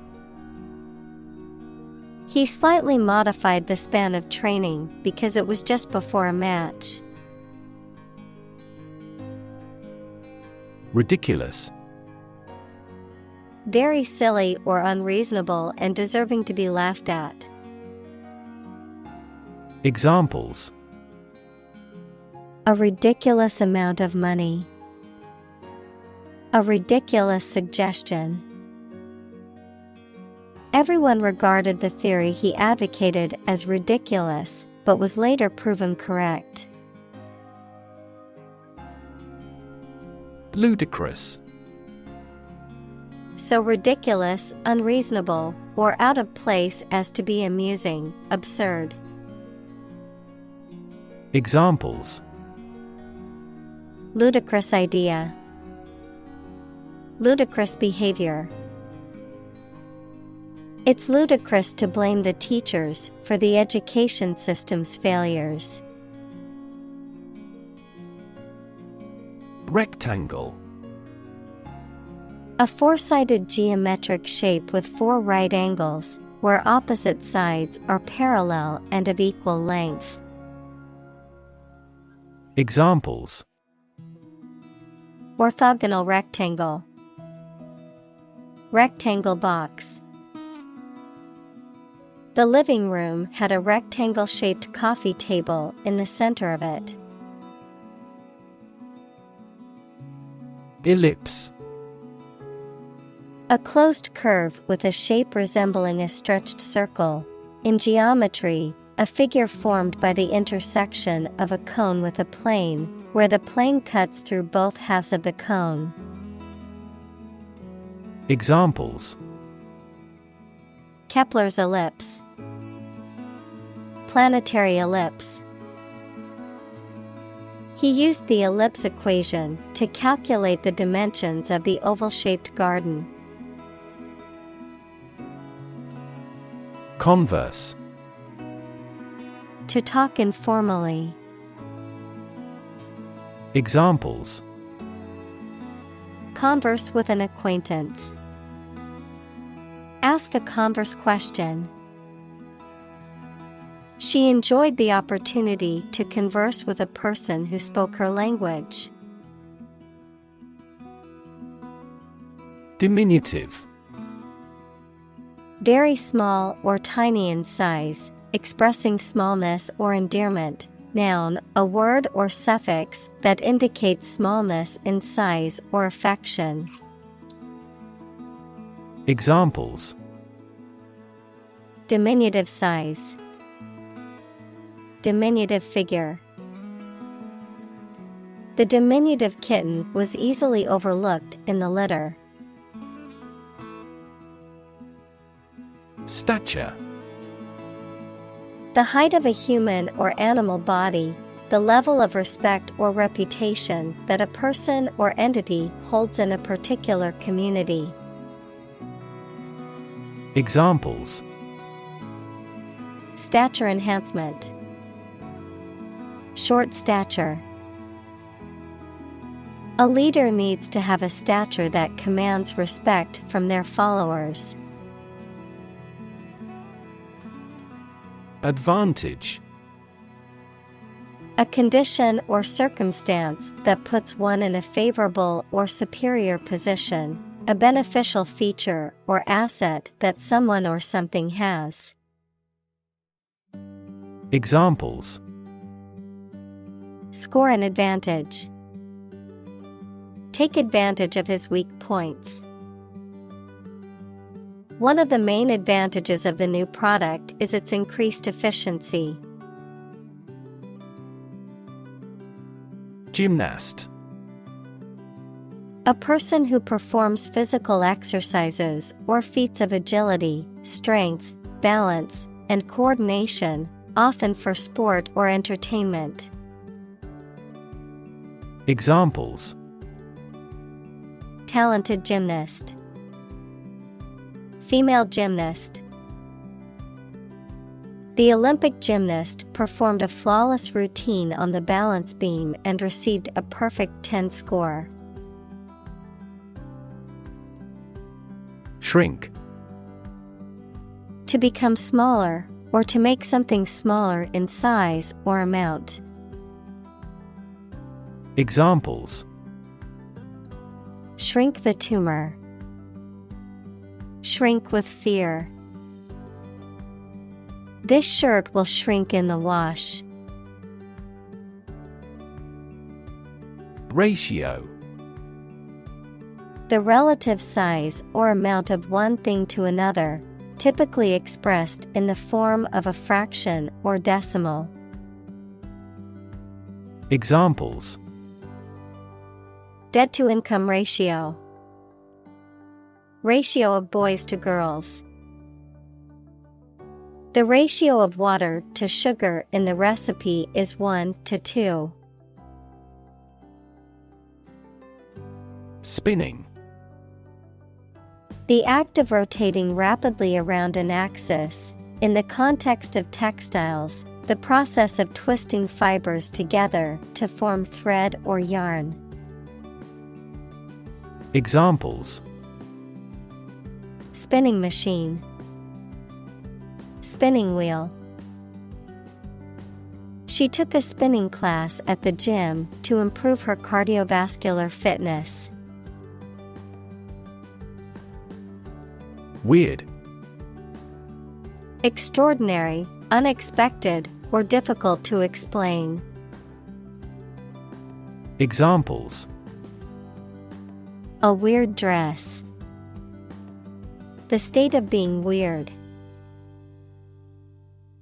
He slightly modified the span of training because it was just before a match. Ridiculous. Very silly or unreasonable and deserving to be laughed at. Examples: A ridiculous amount of money. A ridiculous suggestion. Everyone regarded the theory he advocated as ridiculous, but was later proven correct. Ludicrous. So ridiculous, unreasonable, or out of place as to be amusing, absurd. Examples: Ludicrous idea. Ludicrous behavior. It's ludicrous to blame the teachers for the education system's failures. Rectangle. A four-sided geometric shape with four right angles, where opposite sides are parallel and of equal length. Examples: Orthogonal rectangle. Rectangle box. The living room had a rectangle-shaped coffee table in the center of it. Ellipse. A closed curve with a shape resembling a stretched circle. In geometry, a figure formed by the intersection of a cone with a plane, where the plane cuts through both halves of the cone. Examples: Kepler's ellipse. Planetary ellipse. He used the ellipse equation to calculate the dimensions of the oval-shaped garden. Converse. To talk informally. Examples: Converse with an acquaintance. Ask a converse question. She enjoyed the opportunity to converse with a person who spoke her language. Diminutive. Very small or tiny in size, expressing smallness or endearment. Noun, a word or suffix that indicates smallness in size or affection. Examples: Diminutive size. Diminutive figure. The diminutive kitten was easily overlooked in the litter. Stature. The height of a human or animal body, the level of respect or reputation that a person or entity holds in a particular community. Examples: Stature enhancement. Short stature. A leader needs to have a stature that commands respect from their followers. Advantage. A condition or circumstance that puts one in a favorable or superior position, a beneficial feature or asset that someone or something has. Examples: Score an advantage. Take advantage of his weak points. One of the main advantages of the new product is its increased efficiency. Gymnast. A person who performs physical exercises or feats of agility, strength, balance, and coordination, often for sport or entertainment. Examples: Talented gymnast. Female gymnast. The Olympic gymnast performed a flawless routine on the balance beam and received a perfect 10 score. Shrink. To become smaller, or to make something smaller in size or amount. Examples: Shrink the tumor. Shrink with fear. This shirt will shrink in the wash. Ratio. The relative size or amount of one thing to another, typically expressed in the form of a fraction or decimal. Examples: Debt-to-income ratio. Ratio of boys to girls. The ratio of water to sugar in the recipe is 1:2. Spinning. The act of rotating rapidly around an axis. In the context of textiles, the process of twisting fibers together to form thread or yarn. Examples: Spinning machine. Spinning wheel. She took a spinning class at the gym to improve her cardiovascular fitness. Weird. Extraordinary, unexpected, or difficult to explain. Examples: A weird dress. The state of being weird.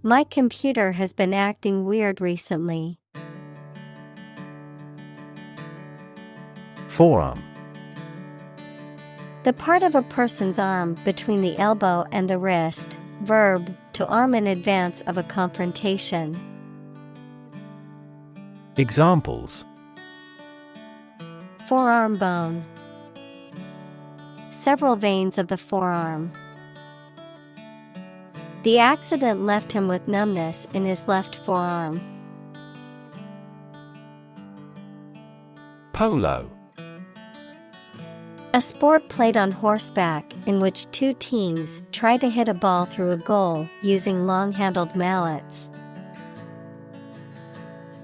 My computer has been acting weird recently. Forearm. The part of a person's arm between the elbow and the wrist. Verb, to arm in advance of a confrontation. Examples: Forearm bone. Several veins of the forearm. The accident left him with numbness in his left forearm. Polo. A sport played on horseback in which two teams try to hit a ball through a goal using long-handled mallets.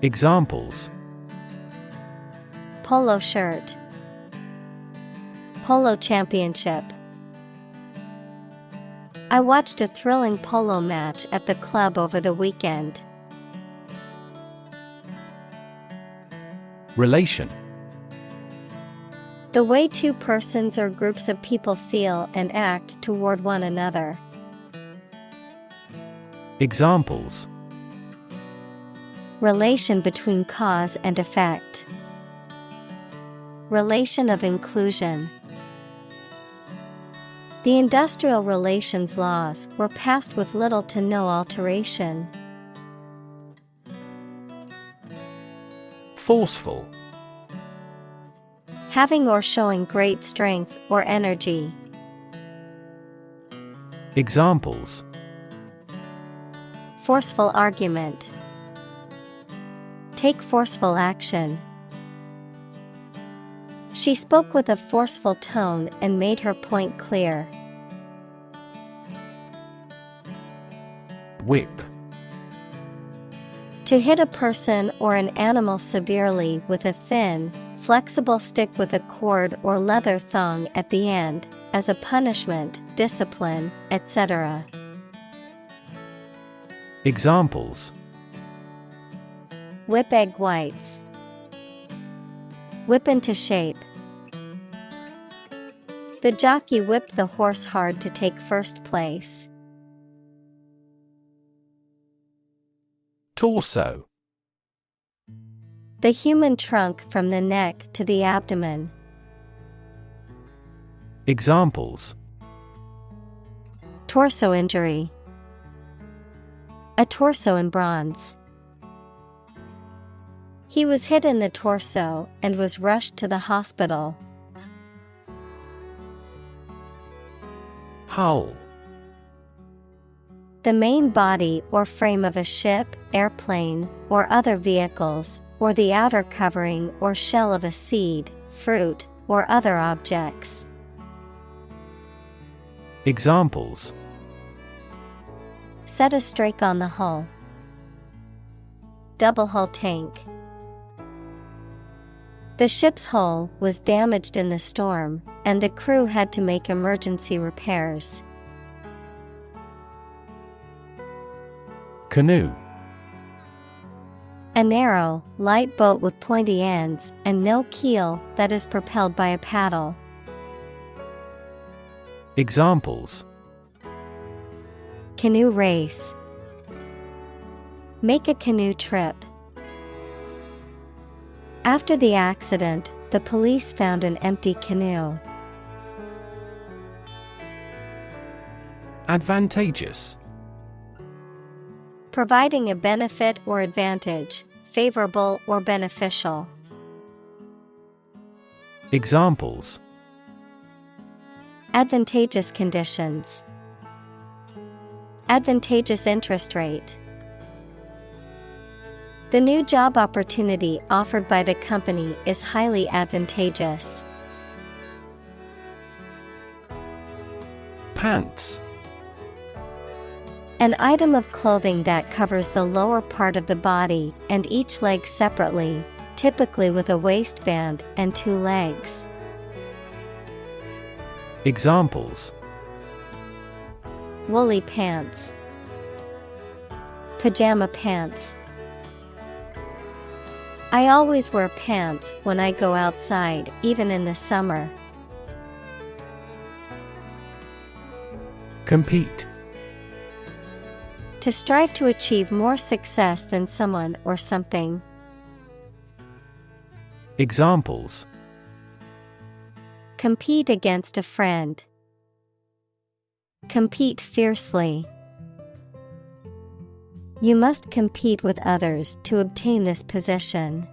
Examples: Polo shirt. Polo championship. I watched a thrilling polo match at the club over the weekend. Relation. The way two persons or groups of people feel and act toward one another. Examples: Relation between cause and effect. Relation of inclusion. The industrial relations laws were passed with little to no alteration. Forceful. Having or showing great strength or energy. Examples: Forceful argument. Take forceful action. She spoke with a forceful tone and made her point clear. Whip. To hit a person or an animal severely with a thin, flexible stick with a cord or leather thong at the end, as a punishment, discipline, etc. Examples: Whip egg whites. Whip into shape. The jockey whipped the horse hard to take first place. Torso. The human trunk from the neck to the abdomen. Examples: Torso injury. A torso in bronze. He was hit in the torso and was rushed to the hospital. Hull. The main body or frame of a ship, airplane, or other vehicles, or the outer covering or shell of a seed, fruit, or other objects. Examples: Set a strake on the hull. Double hull tank. The ship's hull was damaged in the storm, and the crew had to make emergency repairs. Canoe. A narrow, light boat with pointy ends and no keel that is propelled by a paddle. Examples: Canoe race. Make a canoe trip. After the accident, the police found an empty canoe. Advantageous. Providing a benefit or advantage, favorable or beneficial. Examples: Advantageous conditions. Advantageous interest rate. The new job opportunity offered by the company is highly advantageous. Pants. An item of clothing that covers the lower part of the body and each leg separately, typically with a waistband and two legs. Examples: Woolly pants. Pajama pants. I always wear pants when I go outside, even in the summer. Compete. To strive to achieve more success than someone or something. Examples: Compete against a friend. Compete fiercely. You must compete with others to obtain this position.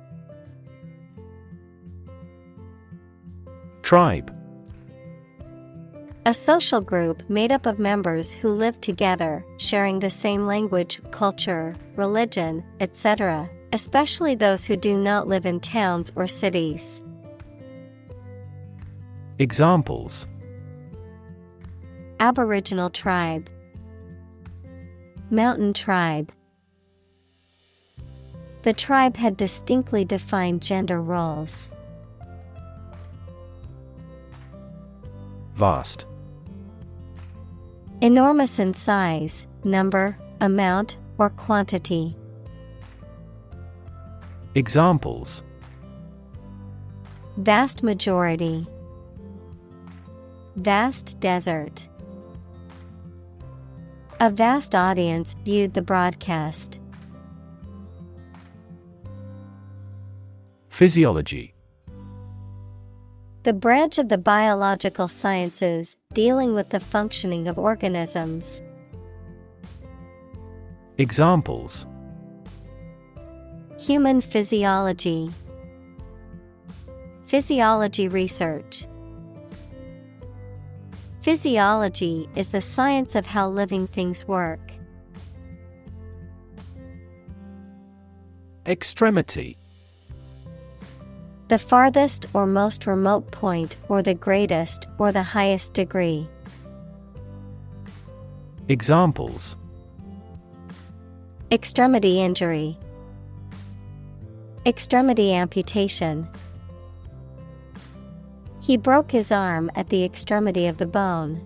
Tribe. A social group made up of members who live together, sharing the same language, culture, religion, etc., especially those who do not live in towns or cities. Examples: Aboriginal tribe. Mountain tribe. The tribe had distinctly defined gender roles. Vast. Enormous in size, number, amount, or quantity. Examples: Vast majority. Vast desert. A vast audience viewed the broadcast. Physiology. The branch of the biological sciences dealing with the functioning of organisms. Examples: Human physiology. Physiology research. Physiology is the science of how living things work. Extremity. The farthest or most remote point, or the greatest or the highest degree. Examples: Extremity injury. Extremity amputation. He broke his arm at the extremity of the bone.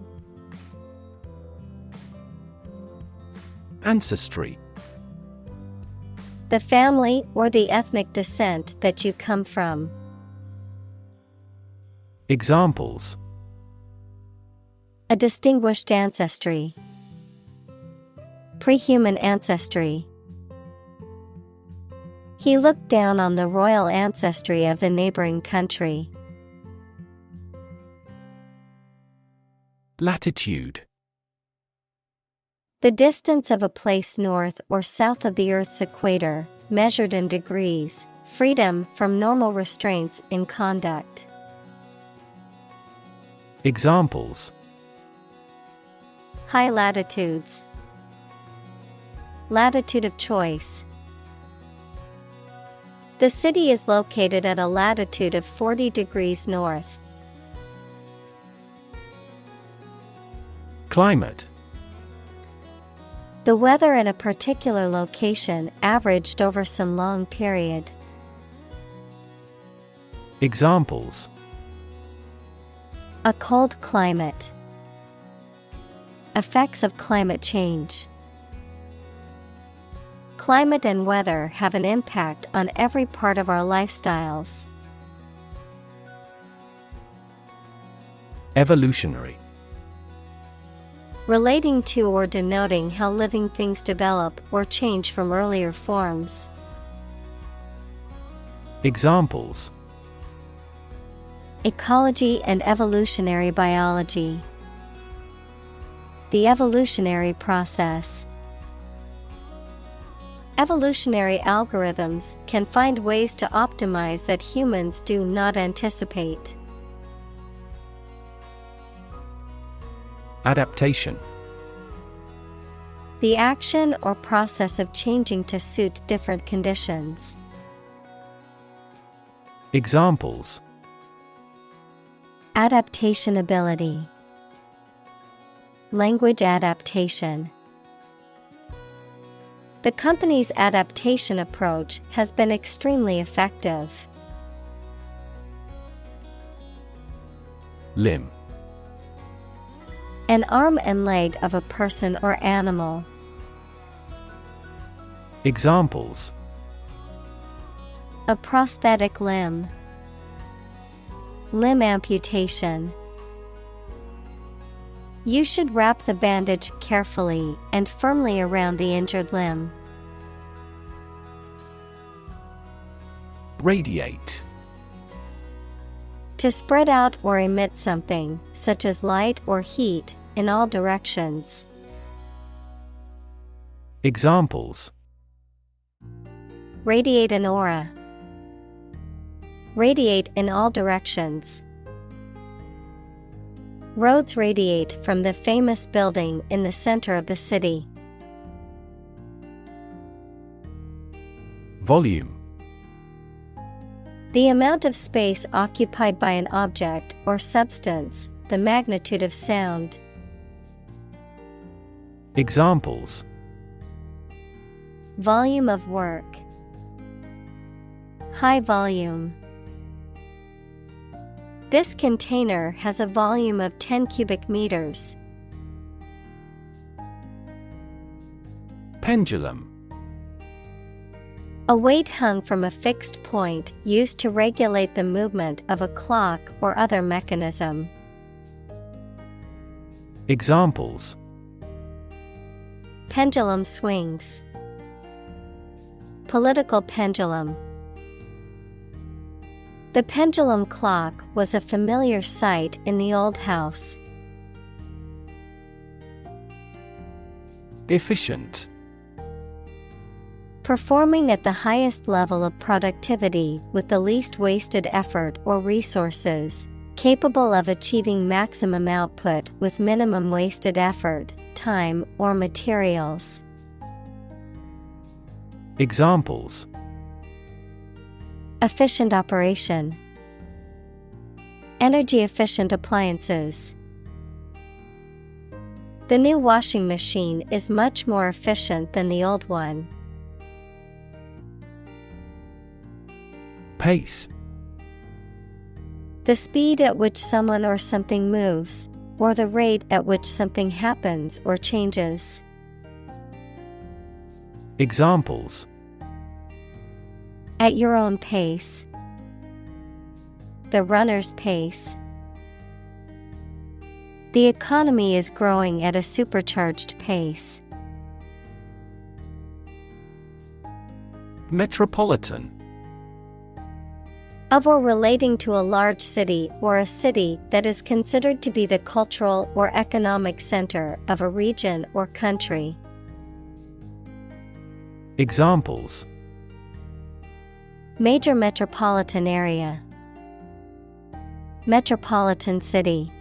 Ancestry. The family or the ethnic descent that you come from. Examples: A distinguished ancestry. Pre-human ancestry. He looked down on the royal ancestry of the neighboring country. Latitude. The distance of a place north or south of the Earth's equator, measured in degrees, freedom from normal restraints in conduct. Examples: High latitudes. Latitude of choice. The city is located at a latitude of 40 degrees north. Climate. The weather in a particular location averaged over some long period. Examples: A cold climate. Effects of climate change. Climate and weather have an impact on every part of our lifestyles. Evolutionary. Relating to or denoting how living things develop or change from earlier forms. Examples: Ecology and evolutionary biology. The evolutionary process. Evolutionary algorithms can find ways to optimize that humans do not anticipate. Adaptation. The action or process of changing to suit different conditions. Examples: Adaptation ability. Language adaptation. The company's adaptation approach has been extremely effective. Limb. An arm and leg of a person or animal. Examples: A prosthetic limb. Limb amputation. You should wrap the bandage carefully and firmly around the injured limb. Radiate. To spread out or emit something, such as light or heat, in all directions. Examples: Radiate an aura. Radiate in all directions. Roads radiate from the famous building in the center of the city. Volume. The amount of space occupied by an object or substance, the magnitude of sound. Examples: Volume of work. High volume. This container has a volume of 10 cubic meters. Pendulum. A weight hung from a fixed point used to regulate the movement of a clock or other mechanism. Examples: Pendulum swings. Political pendulum. The pendulum clock was a familiar sight in the old house. Efficient. Performing at the highest level of productivity with the least wasted effort or resources, capable of achieving maximum output with minimum wasted effort, time, or materials. Examples: Efficient operation. Energy efficient appliances. The new washing machine is much more efficient than the old one. Pace. The speed at which someone or something moves, or the rate at which something happens or changes. Examples: At your own pace. The runner's pace. The economy is growing at a supercharged pace. Metropolitan. Of or relating to a large city or a city that is considered to be the cultural or economic center of a region or country. Examples: Major metropolitan area. Metropolitan city.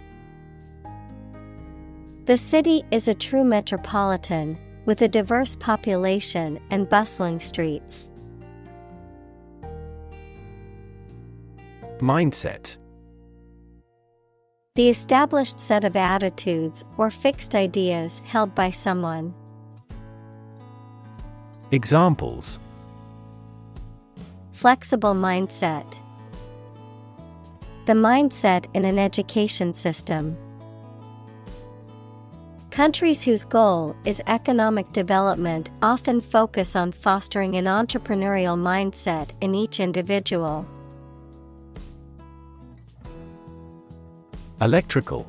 The city is a true metropolitan, with a diverse population and bustling streets. Mindset. The established set of attitudes or fixed ideas held by someone. Examples: Flexible mindset. The mindset in an education system. Countries whose goal is economic development often focus on fostering an entrepreneurial mindset in each individual. Electrical.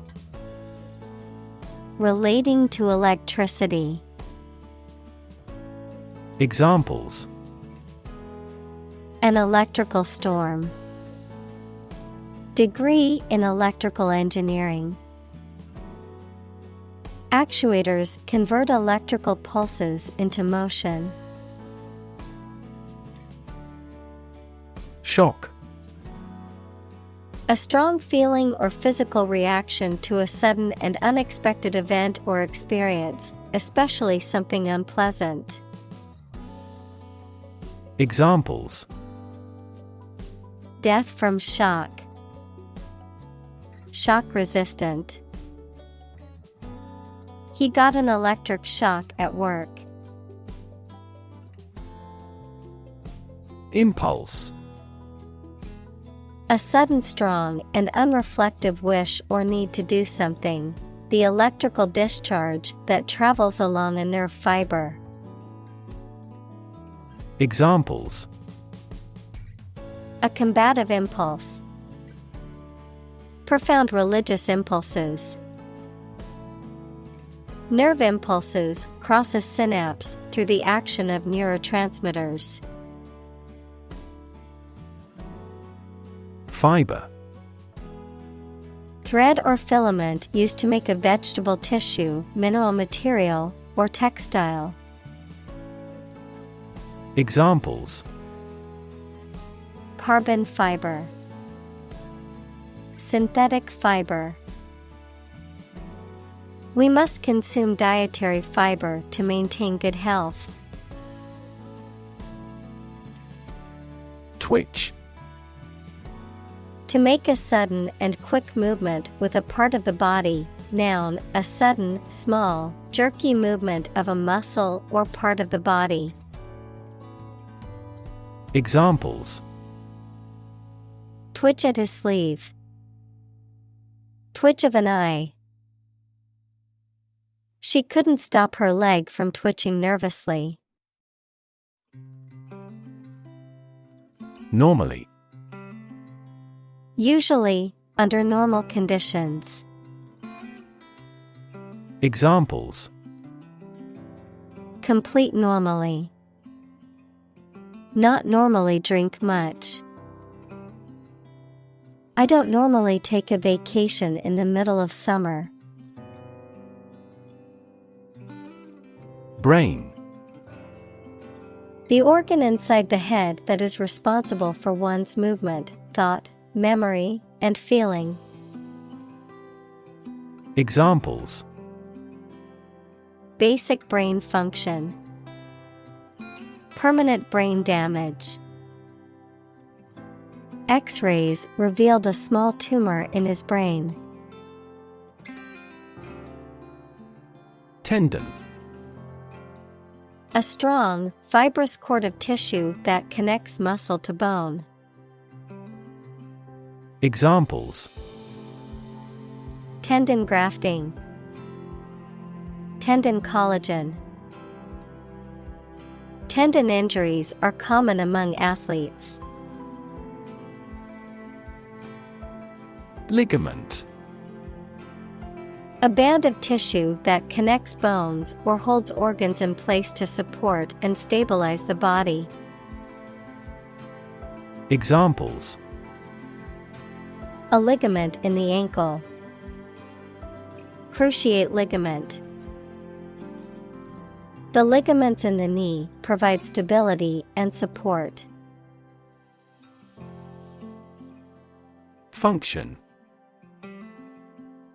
Relating to electricity. Examples: An electrical storm. Degree in electrical engineering. Actuators convert electrical pulses into motion. Shock. A strong feeling or physical reaction to a sudden and unexpected event or experience, especially something unpleasant. Examples: Death from shock. Shock resistant. He got an electric shock at work. Impulse. A sudden, strong, and unreflective wish or need to do something. The electrical discharge that travels along a nerve fiber. Examples: A combative impulse. Profound religious impulses. Nerve impulses cross a synapse through the action of neurotransmitters. Fiber. Thread or filament used to make a vegetable tissue, mineral material, or textile. Examples: Carbon fiber. Synthetic fiber. We must consume dietary fiber to maintain good health. Twitch. To make a sudden and quick movement with a part of the body. Noun, a sudden, small, jerky movement of a muscle or part of the body. Examples: Twitch at his sleeve. Twitch of an eye. She couldn't stop her leg from twitching nervously. Normally. Usually, under normal conditions. Examples: Complete normally. Not normally drink much. I don't normally take a vacation in the middle of summer. Brain. The organ inside the head that is responsible for one's movement, thought, memory, and feeling. Examples: Basic brain function. Permanent brain damage. X-rays revealed a small tumor in his brain. Tendon. A strong, fibrous cord of tissue that connects muscle to bone. Examples: Tendon grafting. Tendon collagen. Tendon injuries are common among athletes. Ligament. A band of tissue that connects bones or holds organs in place to support and stabilize the body. Examples: A ligament in the ankle. Cruciate ligament. The ligaments in the knee provide stability and support. Function.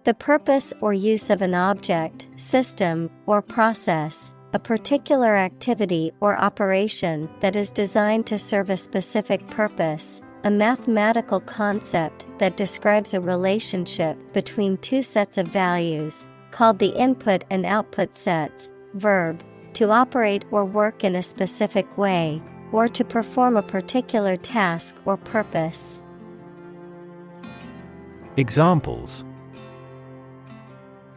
The purpose or use of an object, system, or process, a particular activity or operation that is designed to serve a specific purpose, a mathematical concept that describes a relationship between two sets of values, called the input and output sets. Verb, to operate or work in a specific way, or to perform a particular task or purpose. Examples: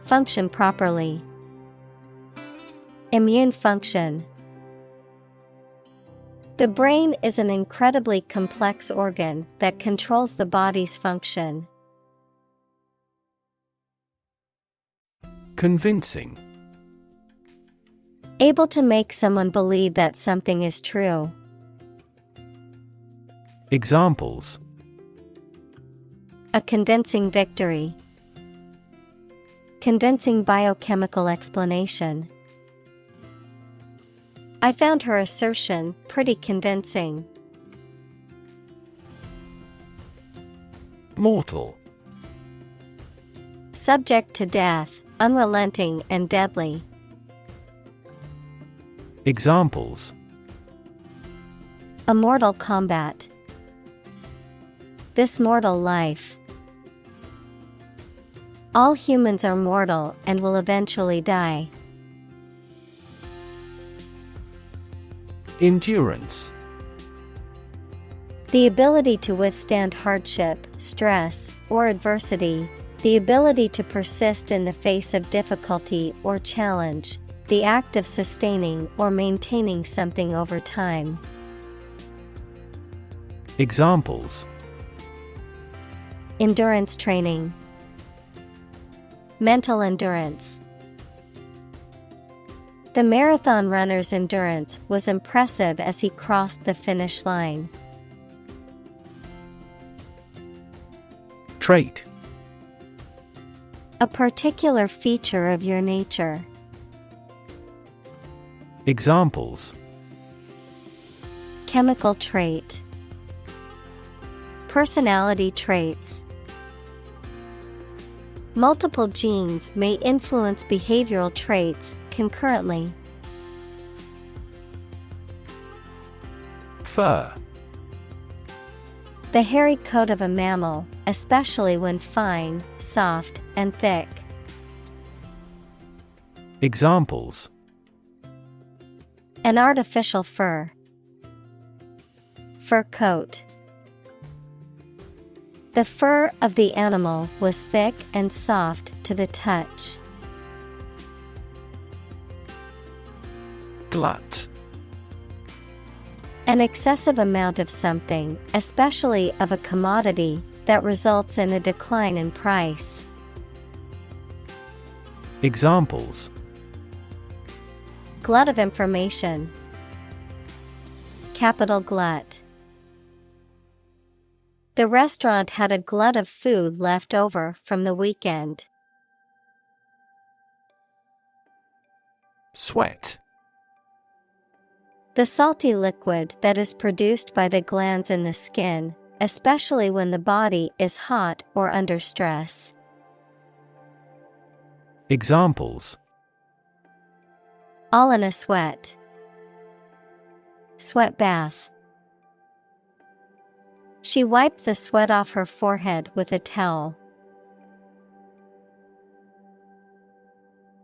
function properly, immune function. The brain is an incredibly complex organ that controls the body's function. Convincing. Able to make someone believe that something is true. Examples: a convincing victory, convincing biochemical explanation. I found her assertion pretty convincing. Mortal. Subject to death, unrelenting and deadly. Examples: a mortal combat, this mortal life. All humans are mortal and will eventually die. Endurance. The ability to withstand hardship, stress, or adversity. The ability to persist in the face of difficulty or challenge. The act of sustaining or maintaining something over time. Examples: endurance training, mental endurance. The marathon runner's endurance was impressive as he crossed the finish line. Trait. A particular feature of your nature. Examples: chemical trait, personality traits. Multiple genes may influence behavioral traits concurrently. Fur. The hairy coat of a mammal, especially when fine, soft, and thick. Examples: an artificial fur, fur coat. The fur of the animal was thick and soft to the touch. Glut. An excessive amount of something, especially of a commodity, that results in a decline in price. Examples: glut of information, capital glut. The restaurant had a glut of food left over from the weekend. Sweat. The salty liquid that is produced by the glands in the skin, especially when the body is hot or under stress. Examples: all in a sweat, sweat bath. She wiped the sweat off her forehead with a towel.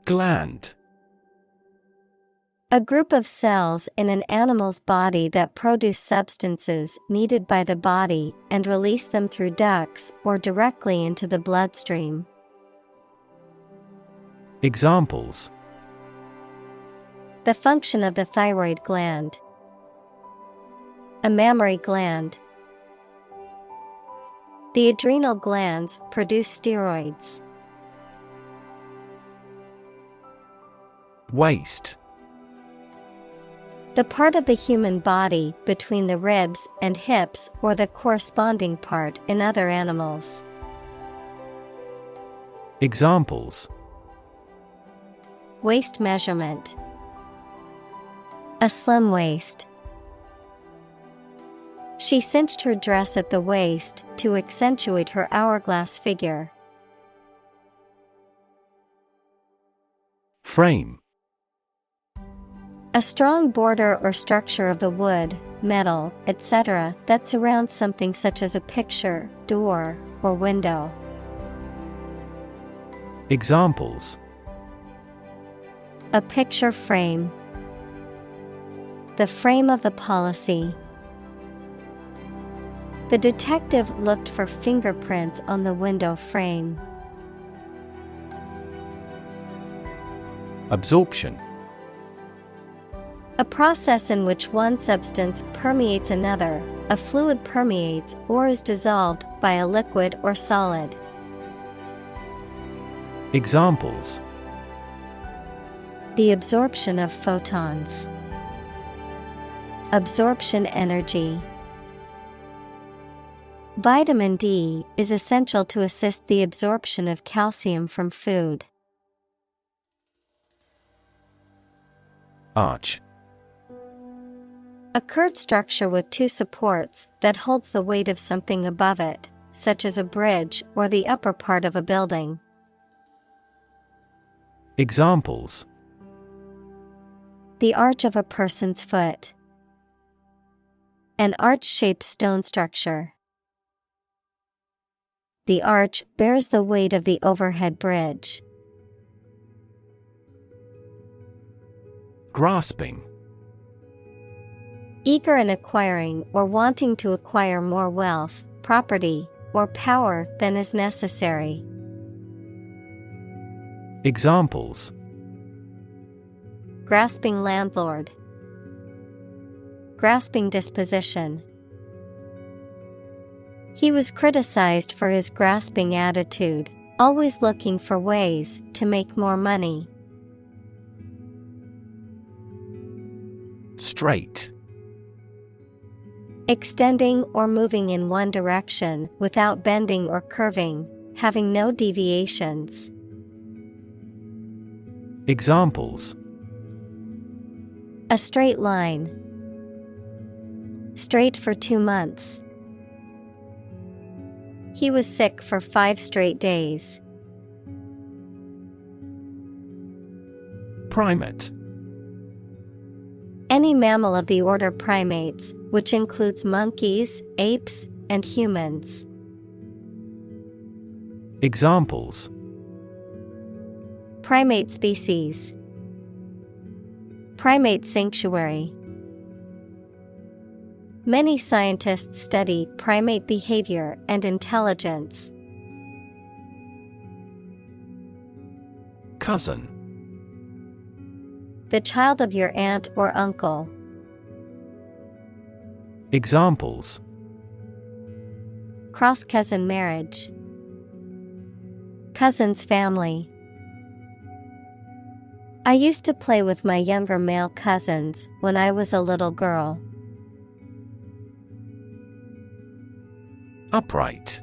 Gland. A group of cells in an animal's body that produce substances needed by the body and release them through ducts or directly into the bloodstream. Examples: the function of the thyroid gland, a mammary gland. The adrenal glands produce steroids. Waist. The part of the human body between the ribs and hips or the corresponding part in other animals. Examples: waist measurement, a slim waist. She cinched her dress at the waist to accentuate her hourglass figure. Frame. A strong border or structure of the wood, metal, etc. that surrounds something such as a picture, door, or window. Examples: A picture frame. The frame of the policy. The detective looked for fingerprints on the window frame. Absorption. A process in which one substance permeates another, a fluid permeates or is dissolved by a liquid or solid. Examples: The absorption of photons. Absorption energy. Vitamin D is essential to assist the absorption of calcium from food. Arch. A curved structure with two supports that holds the weight of something above it, such as a bridge or the upper part of a building. Examples: The arch of a person's foot. An arch-shaped stone structure. The arch bears the weight of the overhead bridge. Grasping. Eager in acquiring or wanting to acquire more wealth, property, or power than is necessary. Examples: Grasping landlord. Grasping disposition. He was criticized for his grasping attitude, always looking for ways to make more money. Straight. Extending or moving in one direction without bending or curving, having no deviations. Examples: A straight line. Straight for 2 months. He was sick for 5 straight days. Primate. Any mammal of the order primates, which includes monkeys, apes, and humans. Examples: Primate species. Primate sanctuary. Many scientists study primate behavior and intelligence. Cousin. The child of your aunt or uncle. Examples: Cross-cousin marriage. Cousin's family. I used to play with my younger male cousins when I was a little girl. Upright.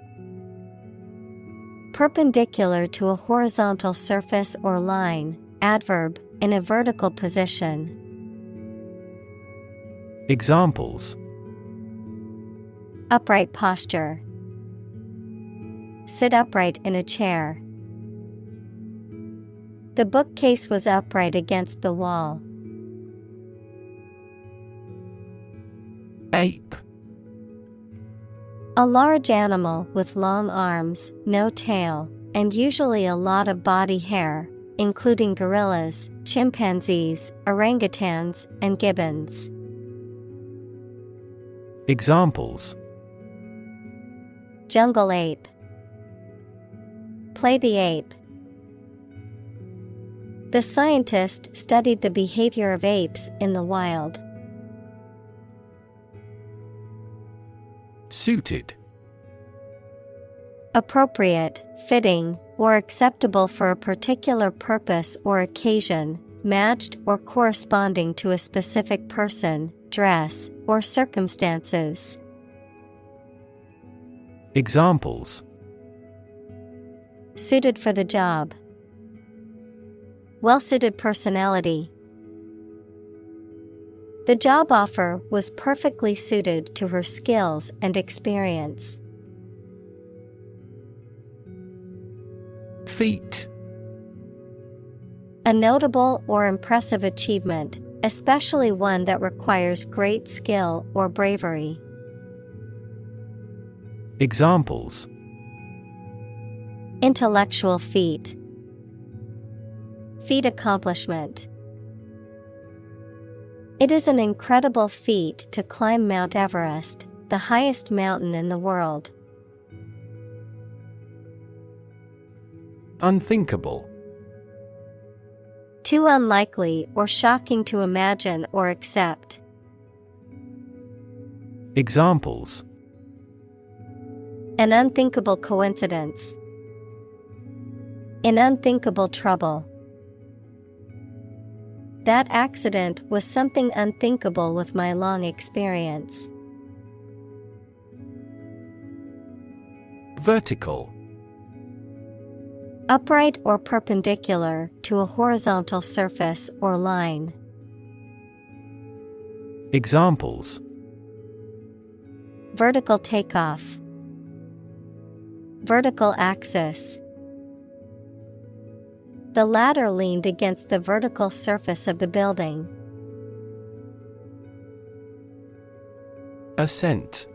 Perpendicular to a horizontal surface or line, adverb, in a vertical position. Examples: Upright posture. Sit upright in a chair. The bookcase was upright against the wall. Ape. A large animal with long arms, no tail, and usually a lot of body hair, including gorillas, chimpanzees, orangutans, and gibbons. Examples: Jungle ape. Play the ape. The scientist studied the behavior of apes in the wild. Suited. Appropriate, fitting, or acceptable for a particular purpose or occasion, matched or corresponding to a specific person, dress, or circumstances. Examples: Suited for the job. Well-suited personality. The job offer was perfectly suited to her skills and experience. Feet. A notable or impressive achievement, especially one that requires great skill or bravery. Examples: Intellectual feat. Feat accomplishment. It is an incredible feat to climb Mount Everest, the highest mountain in the world. Unthinkable. Too unlikely or shocking to imagine or accept. Examples: An unthinkable coincidence. In unthinkable trouble. That accident was something unthinkable with my long experience. Vertical. Upright or perpendicular to a horizontal surface or line. Examples: Vertical takeoff. Vertical axis. The ladder leaned against the vertical surface of the building. Ascent.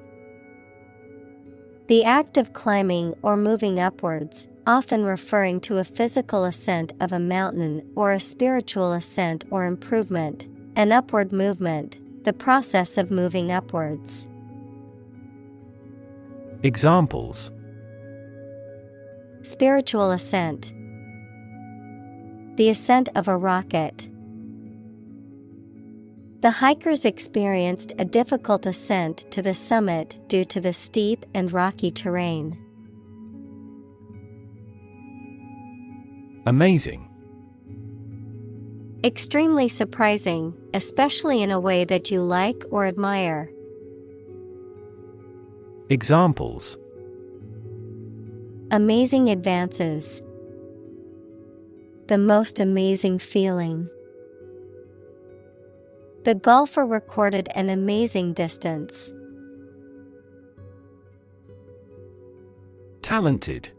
The act of climbing or moving upwards, often referring to a physical ascent of a mountain or a spiritual ascent or improvement, an upward movement, the process of moving upwards. Examples: Spiritual ascent. The ascent of a rocket. The hikers experienced a difficult ascent to the summit due to the steep and rocky terrain. Amazing. Extremely surprising, especially in a way that you like or admire. Examples: Amazing advances. The most amazing feeling. The golfer recorded an amazing distance. Talented.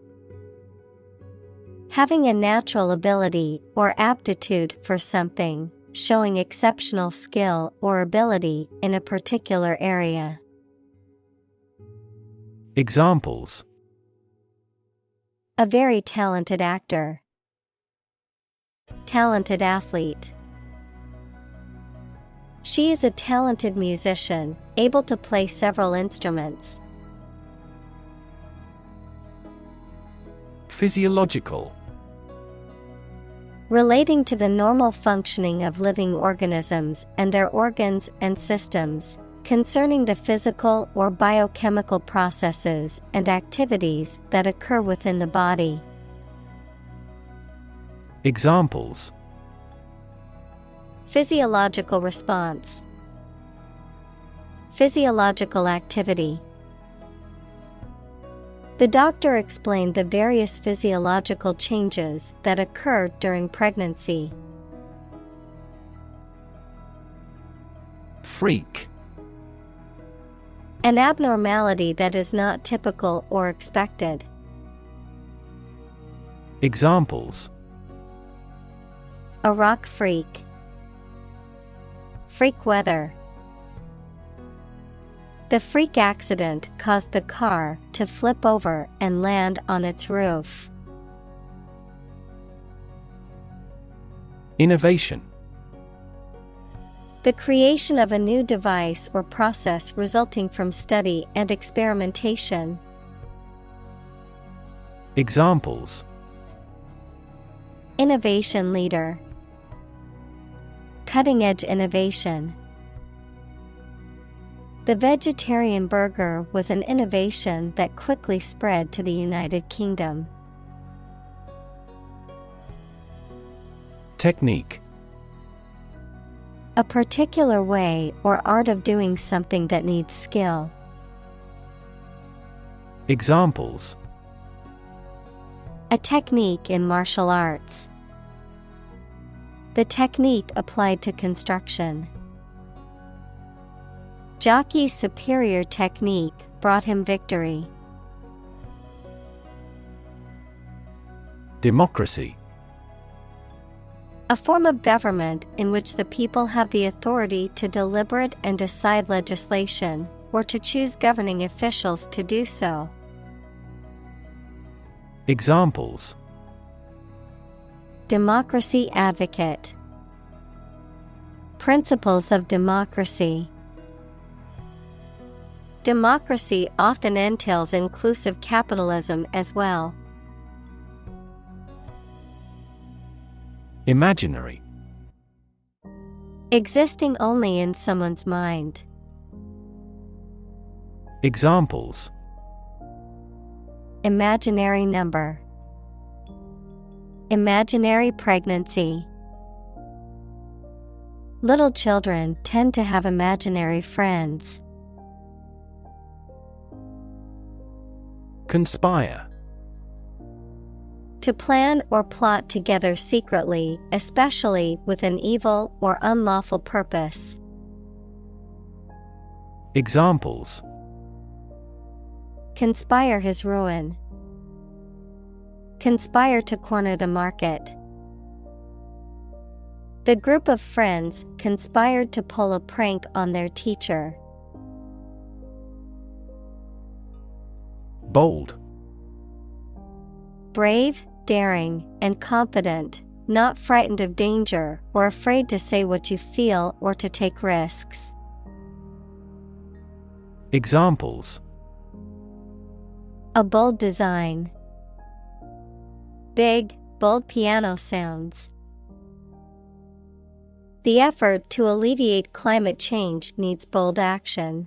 Having a natural ability or aptitude for something, showing exceptional skill or ability in a particular area. Examples: A very talented actor. Talented athlete. She is a talented musician, able to play several instruments. Physiological. Relating to the normal functioning of living organisms and their organs and systems, concerning the physical or biochemical processes and activities that occur within the body. Examples: Physiological response. Physiological activity. The doctor explained the various physiological changes that occur during pregnancy. Freak. An abnormality that is not typical or expected. Examples: A rock freak. Freak weather. The freak accident caused the car to flip over and land on its roof. Innovation. The creation of a new device or process resulting from study and experimentation. Examples: Innovation leader. Cutting-edge innovation. The vegetarian burger was an innovation that quickly spread to the United Kingdom. Technique. A particular way or art of doing something that needs skill. Examples: A technique in martial arts. The technique applied to construction. Jockey's superior technique brought him victory. Democracy. A form of government in which the people have the authority to deliberate and decide legislation, or to choose governing officials to do so. Examples: Democracy advocate. Principles of democracy. Democracy often entails inclusive capitalism as well. Imaginary. Existing only in someone's mind. Examples: Imaginary number. Imaginary pregnancy. Little children tend to have imaginary friends. Conspire. To plan or plot together secretly, especially with an evil or unlawful purpose. Examples: Conspire his ruin. Conspire to corner the market. The group of friends conspired to pull a prank on their teacher. Bold. Brave, daring, and confident, not frightened of danger or afraid to say what you feel or to take risks. Examples: A bold design. Big, bold piano sounds. The effort to alleviate climate change needs bold action.